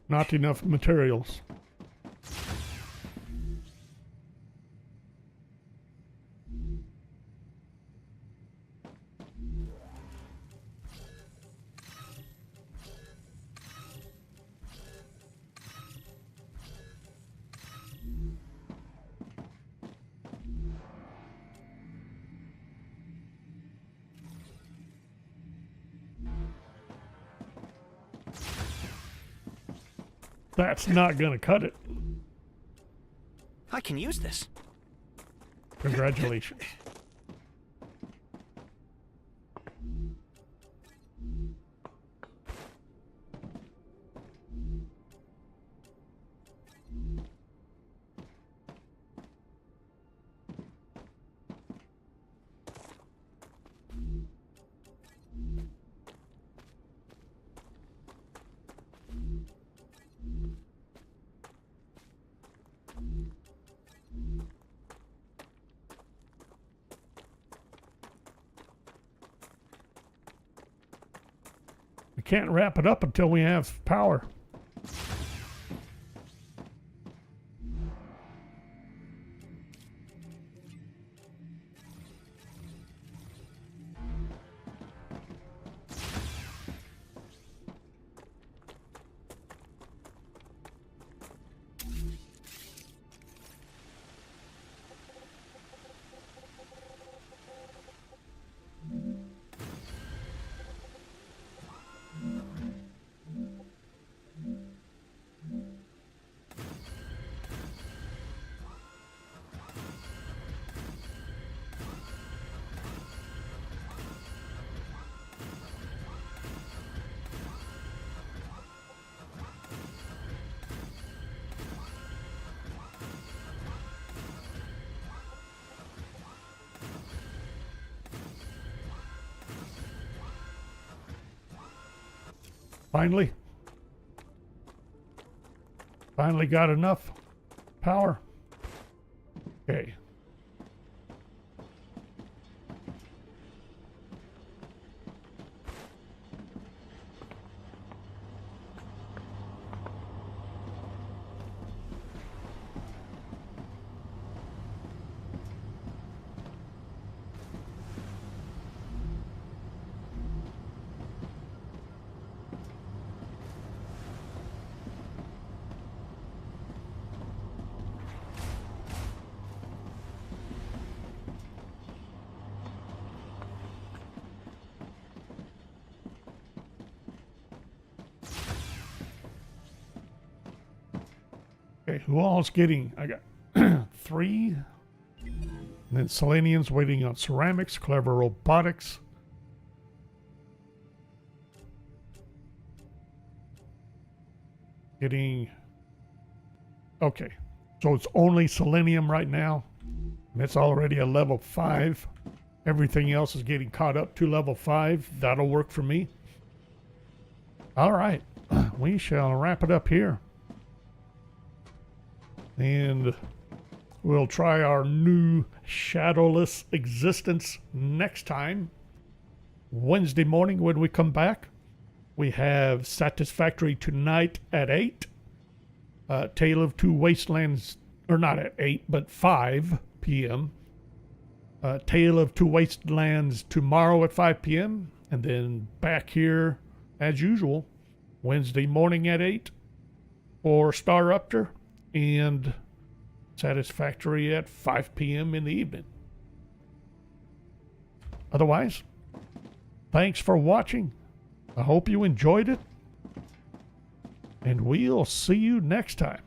Not enough materials. That's not gonna cut it. I can use this. Congratulations. We can't wrap it up until we have power. Finally got enough power. Okay. Okay, who all's getting? I got 3. And then Selenium's waiting on ceramics, clever robotics. Getting... Okay, so it's only Selenium right now. And it's already a level 5. Everything else is getting caught up to level 5. That'll work for me. All right, we shall wrap it up here. And we'll try our new shadowless existence next time. Wednesday morning when we come back, we have Satisfactory tonight at 8. Tale of Two Wastelands, or not at 8, but 5 p.m. Tale of Two Wastelands tomorrow at 5 p.m. And then back here, as usual, Wednesday morning at 8 for StarRupture. And Satisfactory at 5 p.m. in the evening. Otherwise, Thanks for watching. I hope you enjoyed it. And we'll see you next time.